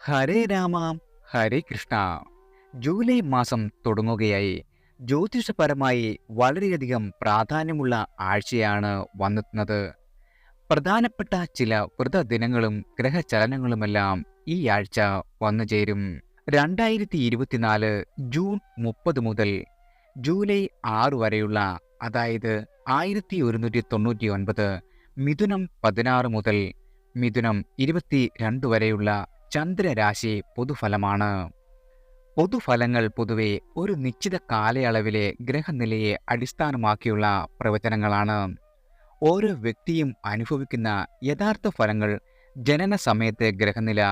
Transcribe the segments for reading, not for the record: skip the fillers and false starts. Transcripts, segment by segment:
Hare Rama Hare Krishna. July മാസം തുടങ്ങുകയായി. ജ്യോതിഷപരമായി വളരെയധികം പ്രാധാന്യമുള്ള ആഴ്ചയാണ് വന്നെത്തുന്നത്. പ്രധാനപ്പെട്ട ചില വ്രതദിനങ്ങളും ഗ്രഹചലനങ്ങളുമെല്ലാം ഈ ആഴ്ച വന്നുചേരും. 2024 ജൂൺ 30 മുതൽ ജൂലൈ 6 വരെയുള്ള, അതായത് 1199 മിഥുനം 16 മുതൽ മിഥുനം 22 വരെയുള്ള ചന്ദ്രരാശി പൊതുഫലമാണ്. പൊതുഫലങ്ങൾ പൊതുവെ ഒരു നിശ്ചിത കാലയളവിലെ ഗ്രഹനിലയെ അടിസ്ഥാനമാക്കിയുള്ള പ്രവചനങ്ങളാണ്. ഓരോ വ്യക്തിയും അനുഭവിക്കുന്ന യഥാർത്ഥ ഫലങ്ങൾ ജനന സമയത്തെ ഗ്രഹനില,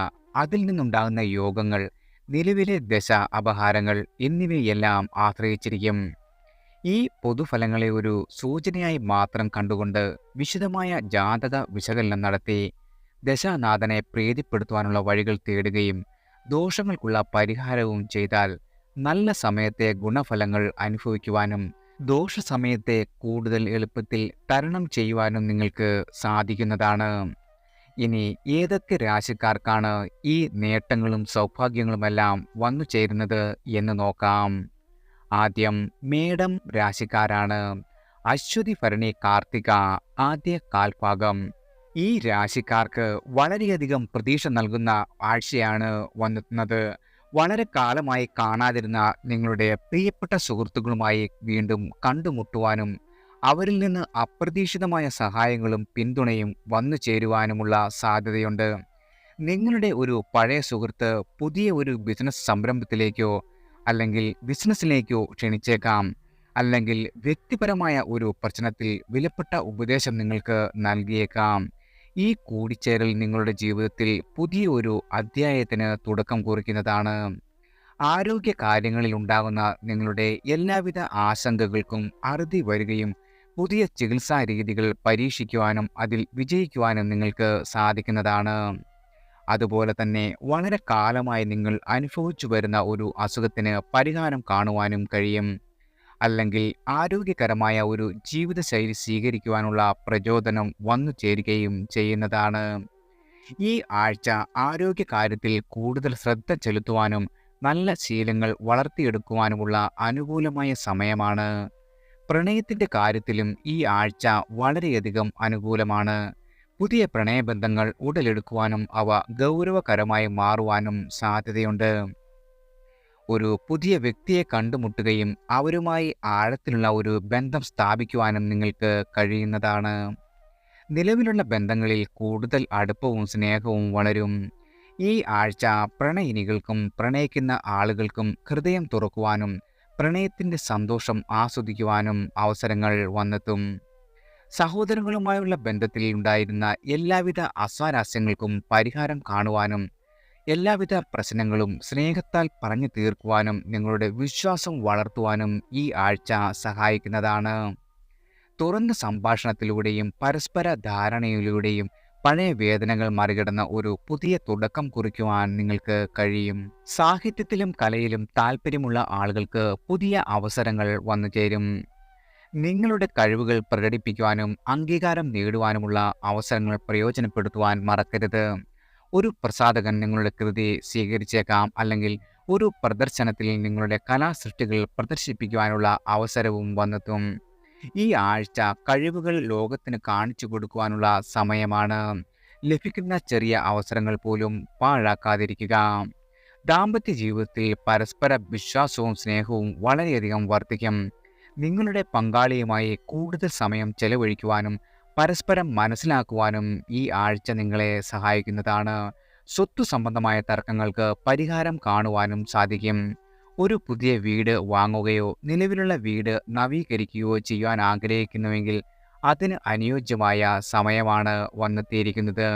അതിൽ നിന്നുണ്ടാകുന്ന യോഗങ്ങൾ, നിലവിലെ ദശ അപഹാരങ്ങൾ എന്നിവയെല്ലാം ആശ്രയിച്ചിരിക്കും. ഈ പൊതുഫലങ്ങളെ ഒരു സൂചനയായി മാത്രം കണ്ടുകൊണ്ട് വിശദമായ ജാതക വിശകലനം നടത്തി ദശാനാഥനെ പ്രീതിപ്പെടുത്തുവാനുള്ള വഴികൾ തേടുകയും ദോഷങ്ങൾക്കുള്ള പരിഹാരവും ചെയ്താൽ നല്ല സമയത്തെ ഗുണഫലങ്ങൾ അനുഭവിക്കുവാനും ദോഷസമയത്തെ കൂടുതൽ എളുപ്പത്തിൽ തരണം ചെയ്യുവാനും നിങ്ങൾക്ക് സാധിക്കുന്നതാണ്. ഇനി ഏതൊക്കെ രാശിക്കാർക്കാണ് ഈ നേട്ടങ്ങളും സൗഭാഗ്യങ്ങളുമെല്ലാം വന്നു ചേരുന്നത് എന്ന് നോക്കാം. ആദ്യം മേടം രാശിക്കാരാണ്. അശ്വതി ഭരണി കാർത്തിക ആദ്യ കാൽഭാഗം. ഈ രാശിക്കാർക്ക് വളരെയധികം പ്രതീക്ഷ നൽകുന്ന ആഴ്ചയാണ് വന്നെത്തുന്നത്. വളരെ കാലമായി കാണാതിരുന്ന നിങ്ങളുടെ പ്രിയപ്പെട്ട സുഹൃത്തുക്കളുമായി വീണ്ടും കണ്ടുമുട്ടുവാനും അവരിൽ നിന്ന് അപ്രതീക്ഷിതമായ സഹായങ്ങളും പിന്തുണയും വന്നു ചേരുവാനുമുള്ള സാധ്യതയുണ്ട്. നിങ്ങളുടെ ഒരു പഴയ സുഹൃത്ത് പുതിയ ഒരു ബിസിനസ് സംരംഭത്തിലേക്കോ അല്ലെങ്കിൽ ബിസിനസ്സിലേക്കോ ക്ഷണിച്ചേക്കാം. അല്ലെങ്കിൽ വ്യക്തിപരമായ ഒരു പ്രശ്നത്തിൽ വിലപ്പെട്ട ഉപദേശം നിങ്ങൾക്ക് നൽകിയേക്കാം. ഈ കൂടിച്ചേരൽ നിങ്ങളുടെ ജീവിതത്തിൽ പുതിയ ഒരു അധ്യായത്തിന് തുടക്കം കുറിക്കുന്നതാണ്. ആരോഗ്യ കാര്യങ്ങളിൽ ഉണ്ടാകുന്ന നിങ്ങളുടെ എല്ലാവിധ ആശങ്കകൾക്കും അറുതി വരികയും പുതിയ ചികിത്സാ രീതികൾ പരീക്ഷിക്കുവാനും അതിൽ വിജയിക്കുവാനും നിങ്ങൾക്ക് സാധിക്കുന്നതാണ്. അതുപോലെ തന്നെ വളരെ കാലമായി നിങ്ങൾ അനുഭവിച്ചു വരുന്ന ഒരു അസുഖത്തിന് പരിഹാരം കാണുവാനും കഴിയും. അല്ലെങ്കിൽ ആരോഗ്യകരമായ ഒരു ജീവിതശൈലി സ്വീകരിക്കുവാനുള്ള പ്രചോദനം വന്നു ചേരുകയും ചെയ്യുന്നതാണ്. ഈ ആഴ്ച ആരോഗ്യ കാര്യത്തിൽ കൂടുതൽ ശ്രദ്ധ ചെലുത്തുവാനും നല്ല ശീലങ്ങൾ വളർത്തിയെടുക്കുവാനുമുള്ള അനുകൂലമായ സമയമാണ്. പ്രണയത്തിൻ്റെ കാര്യത്തിലും ഈ ആഴ്ച വളരെയധികം അനുകൂലമാണ്. പുതിയ പ്രണയബന്ധങ്ങൾ ഉടലെടുക്കുവാനും അവ ഗൗരവകരമായി മാറുവാനും സാധ്യതയുണ്ട്. ഒരു പുതിയ വ്യക്തിയെ കണ്ടുമുട്ടുകയും അവരുമായി ആഴത്തിലുള്ള ഒരു ബന്ധം സ്ഥാപിക്കുവാനും നിങ്ങൾക്ക് കഴിയുന്നതാണ്. നിലവിലുള്ള ബന്ധങ്ങളിൽ കൂടുതൽ അടുപ്പവും സ്നേഹവും വളരും. ഈ ആഴ്ച പ്രണയിനികൾക്കും പ്രണയിക്കുന്ന ആളുകൾക്കും ഹൃദയം തുറക്കുവാനും പ്രണയത്തിൻ്റെ സന്തോഷം ആസ്വദിക്കുവാനും അവസരങ്ങൾ വന്നെത്തും. സഹോദരങ്ങളുമായുള്ള ബന്ധത്തിൽ ഉണ്ടായിരുന്ന എല്ലാവിധ അസ്വാരസ്യങ്ങൾക്കും പരിഹാരം കാണുവാനും എല്ലാവിധ പ്രശ്നങ്ങളും സ്നേഹത്താൽ പറഞ്ഞു തീർക്കുവാനും നിങ്ങളുടെ വിശ്വാസം വളർത്തുവാനും ഈ ആഴ്ച സഹായിക്കുന്നതാണ്. തുറന്ന സംഭാഷണത്തിലൂടെയും പരസ്പര ധാരണയിലൂടെയും പഴയ വേദനകൾ മറികടന്ന ഒരു പുതിയ തുടക്കം കുറിക്കുവാൻ നിങ്ങൾക്ക് കഴിയും. സാഹിത്യത്തിലും കലയിലും താല്പര്യമുള്ള ആളുകൾക്ക് പുതിയ അവസരങ്ങൾ വന്നു ചേരും. നിങ്ങളുടെ കഴിവുകൾ പ്രകടിപ്പിക്കുവാനും അംഗീകാരം നേടുവാനുമുള്ള അവസരങ്ങൾ പ്രയോജനപ്പെടുത്തുവാൻ മറക്കരുത്. ഒരു പ്രസാധകൻ നിങ്ങളുടെ കൃതി സ്വീകരിച്ചേക്കാം. അല്ലെങ്കിൽ ഒരു പ്രദർശനത്തിൽ നിങ്ങളുടെ കലാസൃഷ്ടികൾ പ്രദർശിപ്പിക്കുവാനുള്ള അവസരവും വന്നെത്തും. ഈ ആഴ്ച കഴിവുകൾ ലോകത്തിന് കാണിച്ചു കൊടുക്കുവാനുള്ള സമയമാണ്. ലഭിക്കുന്ന ചെറിയ അവസരങ്ങൾ പോലും പാഴാക്കാതിരിക്കുക. ദാമ്പത്യ ജീവിതത്തിൽ പരസ്പര വിശ്വാസവും സ്നേഹവും വളരെയധികം വർദ്ധിക്കും. നിങ്ങളുടെ പങ്കാളിയുമായി കൂടുതൽ സമയം ചെലവഴിക്കുവാനും പരസ്പരം മനസ്സിലാക്കുവാനും ഈ ആഴ്ച നിങ്ങളെ സഹായിക്കുന്നതാണ്. സ്വത്ത് സംബന്ധമായ തർക്കങ്ങൾക്ക് പരിഹാരം കാണുവാനും സാധിക്കും. ഒരു പുതിയ വീട് വാങ്ങുകയോ നിലവിലുള്ള വീട് നവീകരിക്കുകയോ ചെയ്യാൻ ആഗ്രഹിക്കുന്നുവെങ്കിൽ അതിന് അനുയോജ്യമായ സമയമാണ് വന്നെത്തിയിരിക്കുന്നത്.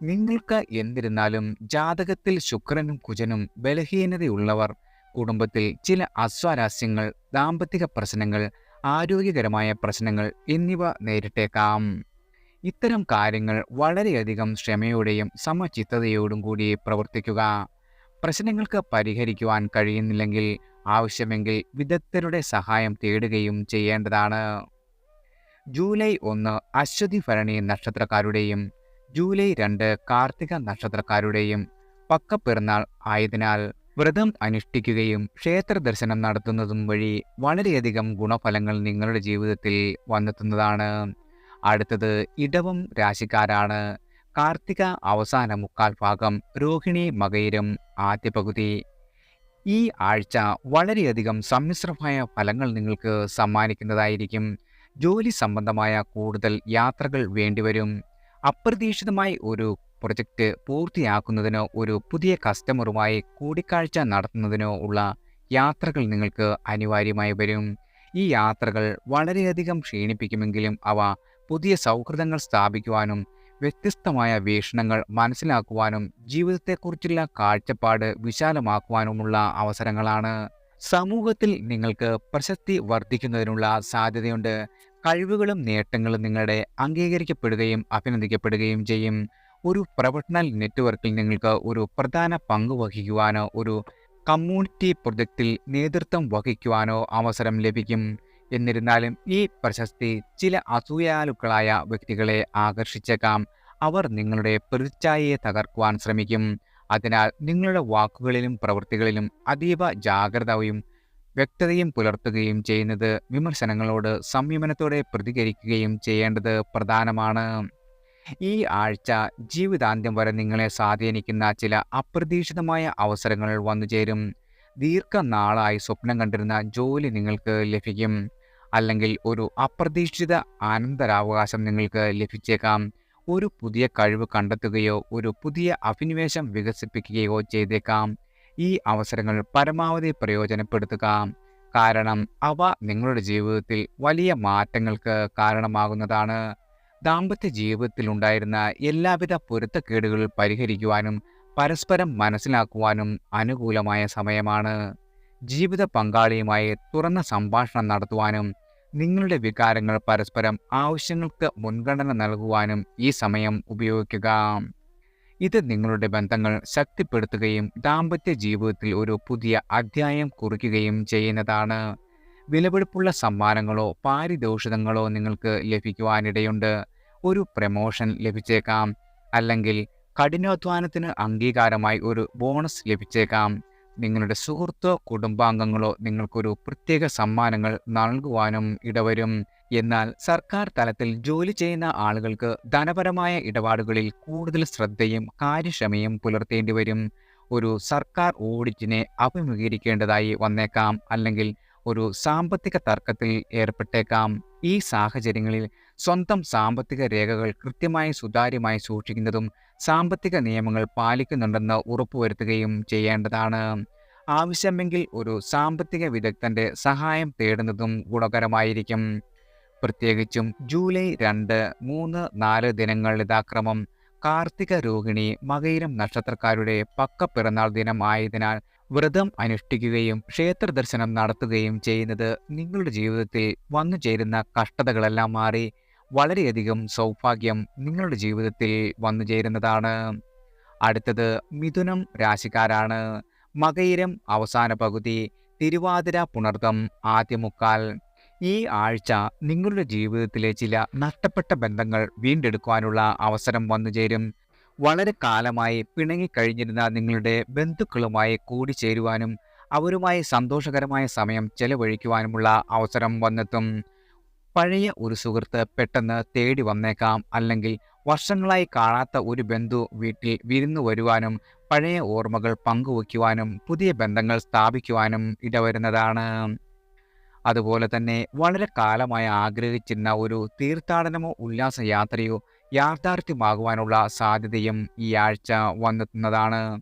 നിങ്ങൾക്ക് എന്നിരുന്നാലും ജാതകത്തിൽ ശുക്രനും കുജനും ബലഹീനതയുള്ളവർ കുടുംബത്തിൽ ചില അസ്വാരസ്യങ്ങൾ, ദാമ്പത്തിക പ്രശ്നങ്ങൾ, ആരോഗ്യകരമായ പ്രശ്നങ്ങൾ എന്നിവ നേരിട്ടേക്കാം. ഇത്തരം കാര്യങ്ങൾ വളരെയധികം ക്ഷമയോടെയും സമചിത്തതയോടും കൂടി പ്രവർത്തിക്കുക. പ്രശ്നങ്ങൾക്ക് പരിഹരിക്കുവാൻ കഴിയുന്നില്ലെങ്കിൽ ആവശ്യമെങ്കിൽ വിദഗ്ധരുടെ സഹായം തേടുകയും ചെയ്യേണ്ടതാണ്. ജൂലൈ 1 അശ്വതി ഭരണി നക്ഷത്രക്കാരുടെയും ജൂലൈ 2 കാർത്തിക നക്ഷത്രക്കാരുടെയും പക്കപ്പിറന്നാൾ ആയതിനാൽ വ്രതം അനുഷ്ഠിക്കുകയും ക്ഷേത്ര ദർശനം നടത്തുന്നതും വഴി വളരെയധികം ഗുണഫലങ്ങൾ നിങ്ങളുടെ ജീവിതത്തിൽ വന്നെത്തുന്നതാണ്. അടുത്തത് ഇടവം രാശിക്കാരാണ്. കാർത്തിക അവസാന മുക്കാൽ ഭാഗം, രോഹിണി മകയിരം ആദ്യ പകുതി. ഈ ആഴ്ച വളരെയധികം സമ്മിശ്രമായ ഫലങ്ങൾ നിങ്ങൾക്ക് സമ്മാനിക്കുന്നതായിരിക്കും. ജോലി സംബന്ധമായ കൂടുതൽ യാത്രകൾ വേണ്ടിവരും. അപ്രതീക്ഷിതമായി ഒരു പ്രൊജക്റ്റ് പൂർത്തിയാക്കുന്നതിനോ ഒരു പുതിയ കസ്റ്റമറുമായി കൂടിക്കാഴ്ച നടത്തുന്നതിനോ ഉള്ള യാത്രകൾ നിങ്ങൾക്ക് അനിവാര്യമായി വരും. ഈ യാത്രകൾ വളരെയധികം ക്ഷീണിപ്പിക്കുമെങ്കിലും അവ പുതിയ സൗഹൃദങ്ങൾ സ്ഥാപിക്കുവാനും വ്യത്യസ്തമായ വീക്ഷണങ്ങൾ മനസ്സിലാക്കുവാനും ജീവിതത്തെക്കുറിച്ചുള്ള കാഴ്ചപ്പാട് വിശാലമാക്കുവാനുമുള്ള അവസരങ്ങളാണ്. സമൂഹത്തിൽ നിങ്ങൾക്ക് പ്രശസ്തി വർദ്ധിക്കുന്നതിനുള്ള സാധ്യതയുണ്ട്. കഴിവുകളും നേട്ടങ്ങളും നിങ്ങളുടെ അംഗീകരിക്കപ്പെടുകയും അഭിനന്ദിക്കപ്പെടുകയും ചെയ്യും. ഒരു പ്രൊഫഷണൽ നെറ്റ്വർക്കിൽ നിങ്ങൾക്ക് ഒരു പ്രധാന പങ്ക് വഹിക്കുവാനോ ഒരു കമ്മ്യൂണിറ്റി പ്രൊജക്റ്റിൽ നേതൃത്വം വഹിക്കുവാനോ അവസരം ലഭിക്കും. എന്നിരുന്നാലും ഈ പ്രശസ്തി ചില അസൂയാലുക്കളായ വ്യക്തികളെ ആകർഷിച്ചേക്കാം. അവർ നിങ്ങളുടെ പ്രതിച്ഛായയെ തകർക്കുവാൻ ശ്രമിക്കും. അതിനാൽ നിങ്ങളുടെ വാക്കുകളിലും പ്രവൃത്തികളിലും അതീവ ജാഗ്രതയും വ്യക്തതയും പുലർത്തുകയും ചെയ്യുന്നത് വിമർശനങ്ങളോട് സംയമനത്തോടെ പ്രതികരിക്കുകയും ചെയ്യേണ്ടത് പ്രധാനമാണ്. ഈ ആഴ്ച ജീവിതാന്ത്യം വരെ നിങ്ങളെ സ്വാധീനിക്കുന്ന ചില അപ്രതീക്ഷിതമായ അവസരങ്ങൾ വന്നുചേരും. ദീർഘനാളായി സ്വപ്നം കണ്ടിരുന്ന ജോലി നിങ്ങൾക്ക് ലഭിക്കും. അല്ലെങ്കിൽ ഒരു അപ്രതീക്ഷിത അനന്തരാവകാശം നിങ്ങൾക്ക് ലഭിച്ചേക്കാം. ഒരു പുതിയ കഴിവ് കണ്ടെത്തുകയോ ഒരു പുതിയ അഭിനിവേശം വികസിപ്പിക്കുകയോ ചെയ്തേക്കാം. ഈ അവസരങ്ങൾ പരമാവധി പ്രയോജനപ്പെടുത്തുക. കാരണം അവ നിങ്ങളുടെ ജീവിതത്തിൽ വലിയ മാറ്റങ്ങൾക്ക് കാരണമാകുന്നതാണ്. ദാമ്പത്യ ജീവിതത്തിൽ ഉണ്ടായിരുന്ന എല്ലാവിധ പൊരുത്തക്കേടുകൾ പരിഹരിക്കുവാനും പരസ്പരം മനസ്സിലാക്കുവാനും അനുകൂലമായ സമയമാണ്. ജീവിത പങ്കാളിയുമായി തുറന്ന സംഭാഷണം നടത്തുവാനും നിങ്ങളുടെ വികാരങ്ങൾ പരസ്പരം ആവശ്യങ്ങൾക്ക് മുൻഗണന നൽകുവാനും ഈ സമയം ഉപയോഗിക്കുക. ഇത് നിങ്ങളുടെ ബന്ധങ്ങൾ ശക്തിപ്പെടുത്തുകയും ദാമ്പത്യ ജീവിതത്തിൽ ഒരു പുതിയ അധ്യായം കുറിക്കുകയും ചെയ്യുന്നതാണ്. വിലപിടിപ്പുള്ള സമ്മാനങ്ങളോ പാരിതോഷികങ്ങളോ നിങ്ങൾക്ക് ലഭിക്കുവാനിടയുണ്ട്. ഒരു പ്രമോഷൻ ലഭിച്ചേക്കാം. അല്ലെങ്കിൽ കഠിനാധ്വാനത്തിന് അംഗീകാരമായി ഒരു ബോണസ് ലഭിച്ചേക്കാം. നിങ്ങളുടെ സുഹൃത്തോ കുടുംബാംഗങ്ങളോ നിങ്ങൾക്കൊരു പ്രത്യേക സമ്മാനങ്ങൾ നൽകുവാനും ഇടവരും. എന്നാൽ സർക്കാർ തലത്തിൽ ജോലി ചെയ്യുന്ന ആളുകൾക്ക് ധനപരമായ ഇടപാടുകളിൽ കൂടുതൽ ശ്രദ്ധയും കാര്യക്ഷമയും പുലർത്തേണ്ടി വരും. ഒരു സർക്കാർ ഓഡിറ്റിനെ അഭിമുഖീകരിക്കേണ്ടതായി വന്നേക്കാം. അല്ലെങ്കിൽ ഒരു സാമ്പത്തിക തർക്കത്തിൽ ഏർപ്പെട്ടേക്കാം. ഈ സാഹചര്യങ്ങളിൽ സ്വന്തം സാമ്പത്തിക രേഖകൾ കൃത്യമായി സുതാര്യമായി സൂക്ഷിക്കുന്നതും സാമ്പത്തിക നിയമങ്ങൾ പാലിക്കുന്നുണ്ടെന്ന് ഉറപ്പുവരുത്തുകയും ചെയ്യേണ്ടതാണ്. ആവശ്യമെങ്കിൽ ഒരു സാമ്പത്തിക വിദഗ്ധന്റെ സഹായം തേടുന്നതും ഗുണകരമായിരിക്കും. പ്രത്യേകിച്ചും ജൂലൈ 2, 3, 4 ദിനങ്ങൾ യഥാക്രമം കാർത്തിക, രോഹിണി, മകയിരം നക്ഷത്രക്കാരുടെ പക്കപ്പിറന്നാൾ ദിനം ആയതിനാൽ വ്രതം അനുഷ്ഠിക്കുകയും ക്ഷേത്ര ദർശനം നടത്തുകയും ചെയ്യുന്നത് നിങ്ങളുടെ ജീവിതത്തിൽ വന്നു ചേരുന്ന കഷ്ടതകളെല്ലാം മാറി വളരെയധികം സൗഭാഗ്യം നിങ്ങളുടെ ജീവിതത്തിൽ വന്നു ചേരുന്നതാണ്. അടുത്തത് മിഥുനം രാശിക്കാരാണ്. മകയിരം അവസാന പകുതി, തിരുവാതിര പുണർതം ആദ്യ മുക്കാൽ. ഈ ആഴ്ച നിങ്ങളുടെ ജീവിതത്തിലെ ചില നഷ്ടപ്പെട്ട ബന്ധങ്ങൾ വീണ്ടെടുക്കുവാനുള്ള അവസരം വന്നുചേരും. വളരെ കാലമായി പിണങ്ങിക്കഴിഞ്ഞിരുന്ന നിങ്ങളുടെ ബന്ധുക്കളുമായി കൂടിച്ചേരുവാനും അവരുമായി സന്തോഷകരമായ സമയം ചെലവഴിക്കുവാനുമുള്ള അവസരം വന്നെത്തും. പഴയ ഒരു സുഹൃത്ത് പെട്ടെന്ന് തേടി വന്നേക്കാം. അല്ലെങ്കിൽ വർഷങ്ങളായി കാണാത്ത ഒരു ബന്ധു വീട്ടിൽ വിരുന്നു വരുവാനും പഴയ ഓർമ്മകൾ പങ്കുവയ്ക്കുവാനും പുതിയ ബന്ധങ്ങൾ സ്ഥാപിക്കുവാനും ഇടവരുന്നതാണ്. അതുപോലെ തന്നെ വളരെ കാലമായി ആഗ്രഹിച്ചിരുന്ന ഒരു തീർത്ഥാടനമോ ഉല്ലാസയാത്രയോ യാഥാർത്ഥ്യമാകുവാനുള്ള സാധ്യതയും ഈ ആഴ്ച വന്നെത്തുന്നതാണ്.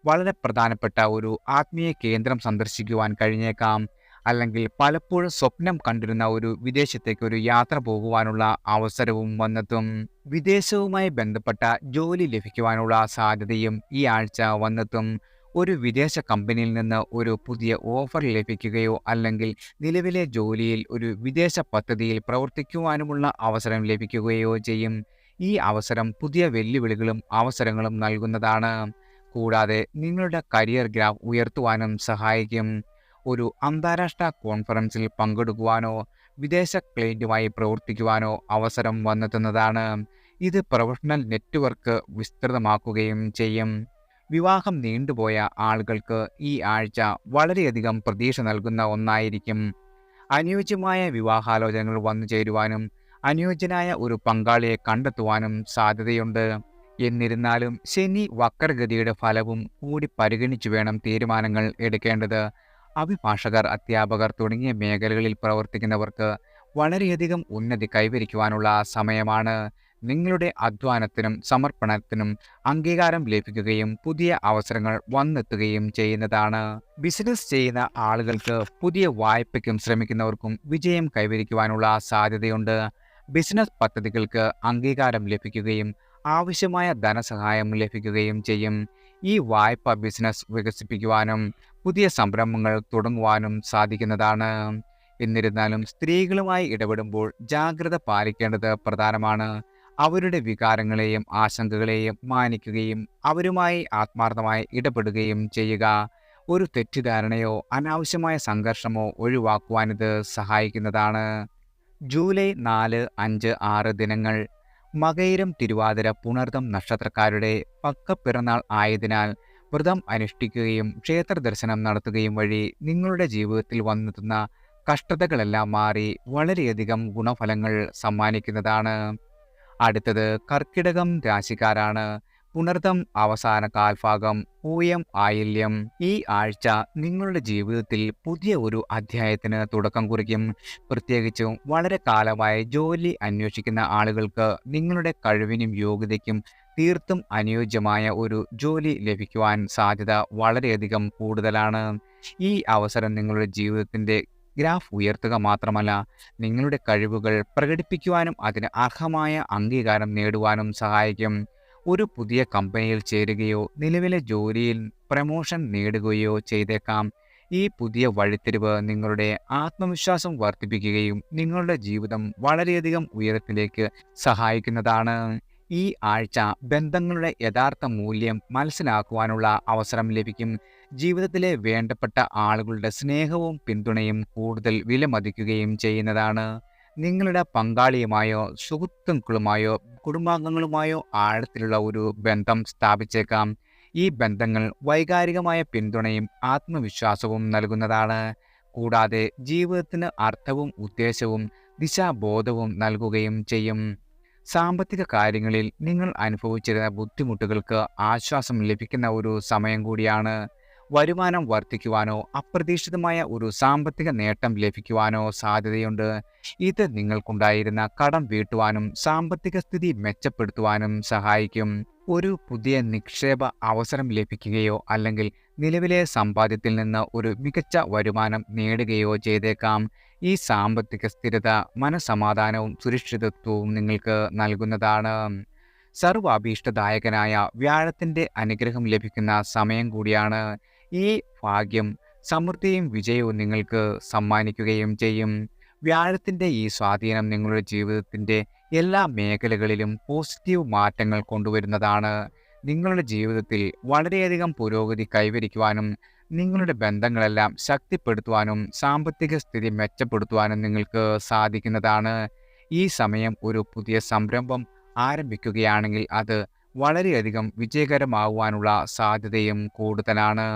വളരെ പ്രധാനപ്പെട്ട ഒരു ആത്മീയ കേന്ദ്രം സന്ദർശിക്കുവാൻ കഴിഞ്ഞേക്കാം. അല്ലെങ്കിൽ പലപ്പോഴും സ്വപ്നം കണ്ടിരുന്ന ഒരു വിദേശത്തേക്ക് ഒരു യാത്ര പോകുവാനുള്ള അവസരവും വന്നെത്തും. വിദേശവുമായി ബന്ധപ്പെട്ട ജോലി ലഭിക്കുവാനുള്ള സാധ്യതയും ഈ ആഴ്ച വന്നെത്തും. ഒരു വിദേശ കമ്പനിയിൽ നിന്ന് ഒരു പുതിയ ഓഫർ ലഭിക്കുകയോ അല്ലെങ്കിൽ നിലവിലെ ജോലിയിൽ ഒരു വിദേശ പദ്ധതിയിൽ പ്രവർത്തിക്കുവാനുമുള്ള അവസരം ലഭിക്കുകയോ ചെയ്യും. ഈ അവസരം പുതിയ വെല്ലുവിളികളും അവസരങ്ങളും നൽകുന്നതാണ്. കൂടാതെ നിങ്ങളുടെ കരിയർ ഗ്രാഫ് ഉയർത്തുവാനും സഹായിക്കും. ഒരു അന്താരാഷ്ട്ര കോൺഫറൻസിൽ പങ്കെടുക്കുവാനോ വിദേശ ക്ലയൻറ്റുമായി പ്രവർത്തിക്കുവാനോ അവസരം വന്നെത്തുന്നതാണ്. ഇത് പ്രൊഫഷണൽ നെറ്റ്വർക്ക് വിസ്തൃതമാക്കുകയും ചെയ്യും. വിവാഹം നീണ്ടുപോയ ആളുകൾക്ക് ഈ ആഴ്ച വളരെയധികം പ്രതീക്ഷ നൽകുന്ന ഒന്നായിരിക്കും. അനുയോജ്യമായ വിവാഹാലോചനകൾ വന്നു ചേരുവാനും അനുയോജ്യനായ ഒരു പങ്കാളിയെ കണ്ടെത്തുവാനും സാധ്യതയുണ്ട്. എന്നിരുന്നാലും ശനി വക്രഗതിയുടെ ഫലവും കൂടി പരിഗണിച്ചു വേണം തീരുമാനങ്ങൾ എടുക്കേണ്ടത്. അഭിഭാഷകർ, അധ്യാപകർ തുടങ്ങിയ മേഖലകളിൽ പ്രവർത്തിക്കുന്നവർക്ക് വളരെയധികം ഉന്നതി കൈവരിക്കുവാനുള്ള സമയമാണ്. നിങ്ങളുടെ അധ്വാനത്തിനും സമർപ്പണത്തിനും അംഗീകാരം ലഭിക്കുകയും പുതിയ അവസരങ്ങൾ വന്നെത്തുകയും ചെയ്യുന്നതാണ്. ബിസിനസ് ചെയ്യുന്ന ആളുകൾക്ക് പുതിയ വായ്പയ്ക്കും ശ്രമിക്കുന്നവർക്കും വിജയം കൈവരിക്കുവാനുള്ള സാധ്യതയുണ്ട്. ബിസിനസ് പദ്ധതികൾക്ക് അംഗീകാരം ലഭിക്കുകയും ആവശ്യമായ ധനസഹായം ലഭിക്കുകയും ചെയ്യും. ഈ വായ്പ ബിസിനസ് വികസിപ്പിക്കുവാനും പുതിയ സംരംഭങ്ങൾ തുടങ്ങുവാനും സാധിക്കുന്നതാണ്. എന്നിരുന്നാലും സ്ത്രീകളുമായി ഇടപെടുമ്പോൾ ജാഗ്രത പാലിക്കേണ്ടത് പ്രധാനമാണ്. അവരുടെ വികാരങ്ങളെയും ആശങ്കകളെയും മാനിക്കുകയും അവരുമായി ആത്മാർത്ഥമായി ഇടപെടുകയും ചെയ്യുക. ഒരു തെറ്റിദ്ധാരണയോ അനാവശ്യമായ സംഘർഷമോ ഒഴിവാക്കുവാനിത് സഹായിക്കുന്നതാണ്. ജൂലൈ 4, 5, 6 ദിനങ്ങൾ മകയിരം, തിരുവാതിര, പുണർതം നക്ഷത്രക്കാരുടെ പക്കപ്പിറന്നാൾ ആയതിനാൽ വ്രതം അനുഷ്ഠിക്കുകയും ക്ഷേത്ര ദർശനം നടത്തുകയും വഴി നിങ്ങളുടെ ജീവിതത്തിൽ വന്നെത്തുന്ന കഷ്ടതകളെല്ലാം മാറി വളരെയധികം ഗുണഫലങ്ങൾ സമ്മാനിക്കുന്നതാണ്. അടുത്തത് കർക്കിടകം രാശിക്കാരാണ്. പുണർതം അവസാന കാൽഭാഗം, പൂയം, ആയില്യം. ഈ ആഴ്ച നിങ്ങളുടെ ജീവിതത്തിൽ പുതിയ ഒരു അധ്യായത്തിന് തുടക്കം കുറിക്കും. പ്രത്യേകിച്ചും വളരെ കാലമായി ജോലി അന്വേഷിക്കുന്ന ആളുകൾക്ക് നിങ്ങളുടെ കഴിവിനും യോഗ്യതയ്ക്കും തീർത്തും അനുയോജ്യമായ ഒരു ജോലി ലഭിക്കുവാൻ സാധ്യത വളരെയധികം കൂടുതലാണ്. ഈ അവസരം നിങ്ങളുടെ ജീവിതത്തിൻ്റെ ഗ്രാഫ് ഉയർത്തുക മാത്രമല്ല, നിങ്ങളുടെ കഴിവുകൾ പ്രകടിപ്പിക്കുവാനും അതിന് അർഹമായ അംഗീകാരം നേടുവാനും സഹായിക്കും. ഒരു പുതിയ കമ്പനിയിൽ ചേരുകയോ നിലവിലെ ജോലിയിൽ പ്രമോഷൻ നേടുകയോ ചെയ്തേക്കാം. ഈ പുതിയ വഴിത്തിരിവ് നിങ്ങളുടെ ആത്മവിശ്വാസം വർദ്ധിപ്പിക്കുകയും നിങ്ങളുടെ ജീവിതം വളരെയധികം ഉയരത്തിലേക്ക് സഹായിക്കുന്നതാണ്. ഈ ആഴ്ച ബന്ധങ്ങളുടെ യഥാർത്ഥ മൂല്യം മനസ്സിലാക്കുവാനുള്ള അവസരം ലഭിക്കും. ജീവിതത്തിലെ വേണ്ടപ്പെട്ട ആളുകളുടെ സ്നേഹവും പിന്തുണയും കൂടുതൽ വിലമതിക്കുകയും ചെയ്യുന്നതാണ്. നിങ്ങളുടെ പങ്കാളിയുമായോ സുഹൃത്തുക്കളുമായോ കുടുംബാംഗങ്ങളുമായോ ആഴത്തിലുള്ള ഒരു ബന്ധം സ്ഥാപിച്ചേക്കാം. ഈ ബന്ധങ്ങൾ വൈകാരികമായ പിന്തുണയും ആത്മവിശ്വാസവും നൽകുന്നതാണ്. കൂടാതെ ജീവിതത്തിന് അർത്ഥവും ഉദ്ദേശവും ദിശാബോധവും നൽകുകയും ചെയ്യും. സാമ്പത്തിക കാര്യങ്ങളിൽ നിങ്ങൾ അനുഭവിച്ചിരുന്ന ബുദ്ധിമുട്ടുകൾക്ക് ആശ്വാസം ലഭിക്കുന്ന ഒരു സമയം കൂടിയാണ്. വരുമാനം വർദ്ധിക്കുവാനോ അപ്രതീക്ഷിതമായ ഒരു സാമ്പത്തിക നേട്ടം ലഭിക്കുവാനോ സാധ്യതയുണ്ട്. ഇത് നിങ്ങൾക്കുണ്ടായിരുന്ന കടം വീട്ടുവാനും സാമ്പത്തിക സ്ഥിതി മെച്ചപ്പെടുത്തുവാനും സഹായിക്കും. ഒരു പുതിയ നിക്ഷേപ അവസരം ലഭിക്കുകയോ അല്ലെങ്കിൽ നിലവിലെ സമ്പാദ്യത്തിൽ നിന്ന് ഒരു മികച്ച വരുമാനം നേടുകയോ ചെയ്തേക്കാം. ഈ സാമ്പത്തിക സ്ഥിരത മനസ്സമാധാനവും സുരക്ഷിതത്വവും നിങ്ങൾക്ക് നൽകുന്നതാണ്. സർവാഭീഷ്ടദായകനായ വ്യാഴത്തിൻ്റെ അനുഗ്രഹം ലഭിക്കുന്ന സമയം കൂടിയാണ്. ഈ ഭാഗ്യം സമൃദ്ധിയും വിജയവും നിങ്ങൾക്ക് സമ്മാനിക്കുകയും ചെയ്യും. വ്യാഴത്തിൻ്റെ ഈ സ്വാധീനം നിങ്ങളുടെ ജീവിതത്തിൻ്റെ എല്ലാ മേഖലകളിലും പോസിറ്റീവ് മാറ്റങ്ങൾ കൊണ്ടുവരുന്നതാണ്. നിങ്ങളുടെ ജീവിതത്തിൽ വളരെയധികം പുരോഗതി കൈവരിക്കുവാനും നിങ്ങളുടെ ബന്ധങ്ങളെല്ലാം ശക്തിപ്പെടുത്തുവാനും സാമ്പത്തിക സ്ഥിതി മെച്ചപ്പെടുത്തുവാനും നിങ്ങൾക്ക് സാധിക്കുന്നതാണ്. ഈ സമയം ഒരു പുതിയ സംരംഭം ആരംഭിക്കുകയാണെങ്കിൽ അത് വളരെയധികം വിജയകരമാകുവാനുള്ള സാധ്യതയും കൂടുതലാണ്.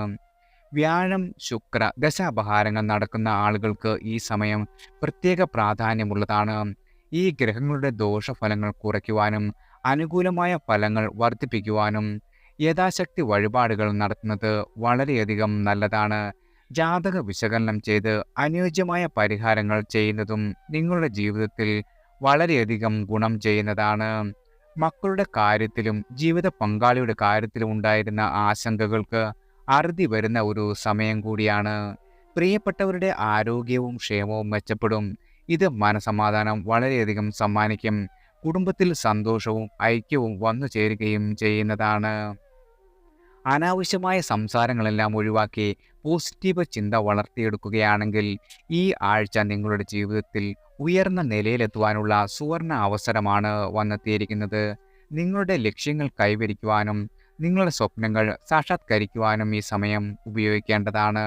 വ്യാഴം, ശുക്ര ദശാപഹാരങ്ങൾ നടക്കുന്ന ആളുകൾക്ക് ഈ സമയം പ്രത്യേക പ്രാധാന്യമുള്ളതാണ്. ഈ ഗ്രഹങ്ങളുടെ ദോഷഫലങ്ങൾ കുറയ്ക്കുവാനും അനുകൂലമായ ഫലങ്ങൾ വർദ്ധിപ്പിക്കുവാനും യഥാശക്തി വഴിപാടുകൾ നടത്തുന്നത് വളരെയധികം നല്ലതാണ്. ജാതക വിശകലനം ചെയ്ത് അനുയോജ്യമായ പരിഹാരങ്ങൾ ചെയ്യുന്നതും നിങ്ങളുടെ ജീവിതത്തിൽ വളരെയധികം ഗുണം ചെയ്യുന്നതാണ്. മക്കളുടെ കാര്യത്തിലും ജീവിത പങ്കാളിയുടെ കാര്യത്തിലും ഉണ്ടായിരുന്ന ആശങ്കകൾക്ക് അറുതി വരുന്ന ഒരു സമയം കൂടിയാണ്. പ്രിയപ്പെട്ടവരുടെ ആരോഗ്യവും ക്ഷേമവും മെച്ചപ്പെടും. ഇത് മനസമാധാനം വളരെയധികം സമ്മാനിക്കും. കുടുംബത്തിൽ സന്തോഷവും ഐക്യവും വന്നു ചേരുകയും ചെയ്യുന്നതാണ്. അനാവശ്യമായ സംസാരങ്ങളെല്ലാം ഒഴിവാക്കി പോസിറ്റീവ് ചിന്ത വളർത്തിയെടുക്കുകയാണെങ്കിൽ ഈ ആഴ്ച നിങ്ങളുടെ ജീവിതത്തിൽ ഉയർന്ന നിലയിലെത്തുവാനുള്ള സുവർണ അവസരമാണ് വന്നെത്തിയിരിക്കുന്നത്. നിങ്ങളുടെ ലക്ഷ്യങ്ങൾ കൈവരിക്കുവാനും നിങ്ങളുടെ സ്വപ്നങ്ങൾ സാക്ഷാത്കരിക്കുവാനും ഈ സമയം ഉപയോഗിക്കേണ്ടതാണ്.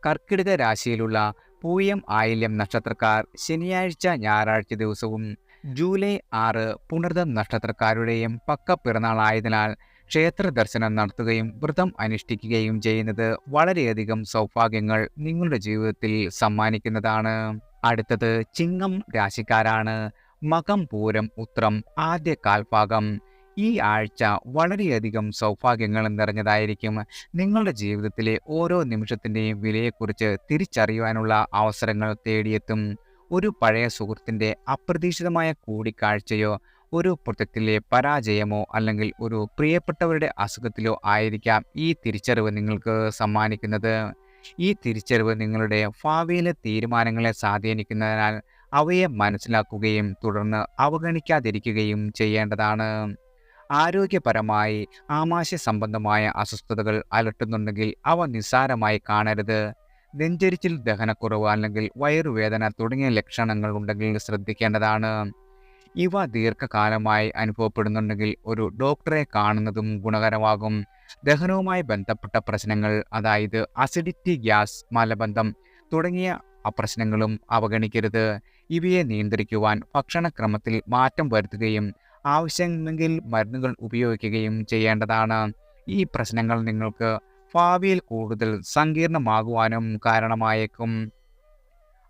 കർക്കിടക രാശിയിലുള്ള പൂയം, ആയില്യം നക്ഷത്രക്കാർ ശനിയാഴ്ച, ഞായറാഴ്ച ദിവസവും ജൂലൈ 6 പുണർതം നക്ഷത്രക്കാരുടെയും പക്ക പിറന്നാളായതിനാൽ ക്ഷേത്ര ദർശനം നടത്തുകയും വ്രതം അനുഷ്ഠിക്കുകയും ചെയ്യുന്നത് വളരെയധികം സൗഭാഗ്യങ്ങൾ നിങ്ങളുടെ ജീവിതത്തിൽ സമ്മാനിക്കുന്നതാണ്. അടുത്തത് ചിങ്ങം രാശിക്കാരാണ്. മകം പൂരം ഉത്രം ആദ്യ കാൽഭാഗം. ഈ ആഴ്ച വളരെയധികം സൗഭാഗ്യങ്ങൾ നിറഞ്ഞതായിരിക്കും. നിങ്ങളുടെ ജീവിതത്തിലെ ഓരോ നിമിഷത്തിൻ്റെയും വിലയെക്കുറിച്ച് തിരിച്ചറിയുവാനുള്ള അവസരങ്ങൾ തേടിയെത്തും. ഒരു പഴയ സുഹൃത്തിൻ്റെ അപ്രതീക്ഷിതമായ കൂടിക്കാഴ്ചയോ ഒരു പ്രൊജക്റ്റിലെ പരാജയമോ അല്ലെങ്കിൽ ഒരു പ്രിയപ്പെട്ടവരുടെ അസുഖത്തിലോ ആയിരിക്കാം ഈ തിരിച്ചറിവ് നിങ്ങൾക്ക് സമ്മാനിക്കുന്നത്. ഈ തിരിച്ചറിവ് നിങ്ങളുടെ ഭാവിയിലെ തീരുമാനങ്ങളെ സ്വാധീനിക്കുന്നതിനാൽ അവയെ മനസ്സിലാക്കുകയും തുടർന്ന് അവഗണിക്കാതിരിക്കുകയും ചെയ്യേണ്ടതാണ്. ആരോഗ്യപരമായി ആമാശയ സംബന്ധമായ അസ്വസ്ഥതകൾ അലട്ടുന്നുണ്ടെങ്കിൽ അവ നിസ്സാരമായി കാണരുത്. നെഞ്ചരിച്ചിൽ, ദഹനക്കുറവ് അല്ലെങ്കിൽ വയറുവേദന തുടങ്ങിയ ലക്ഷണങ്ങൾ ഉണ്ടെങ്കിൽ ശ്രദ്ധിക്കേണ്ടതാണ്. ഇവ ദീർഘകാലമായി അനുഭവപ്പെടുന്നുണ്ടെങ്കിൽ ഒരു ഡോക്ടറെ കാണുന്നതും ഗുണകരമാകും. ദഹനവുമായി ബന്ധപ്പെട്ട പ്രശ്നങ്ങൾ, അതായത് അസിഡിറ്റി, ഗ്യാസ്, മലബന്ധം തുടങ്ങിയ പ്രശ്നങ്ങളും അവഗണിക്കരുത്. ഇവയെ നിയന്ത്രിക്കുവാൻ ഭക്ഷണക്രമത്തിൽ മാറ്റം വരുത്തുകയും ആവശ്യമെങ്കിൽ മരുന്നുകൾ ഉപയോഗിക്കുകയും ചെയ്യേണ്ടതാണ്. ഈ പ്രശ്നങ്ങൾ നിങ്ങൾക്ക് ഭാവിയിൽ കൂടുതൽ സങ്കീർണമാകുവാനും കാരണമായേക്കും.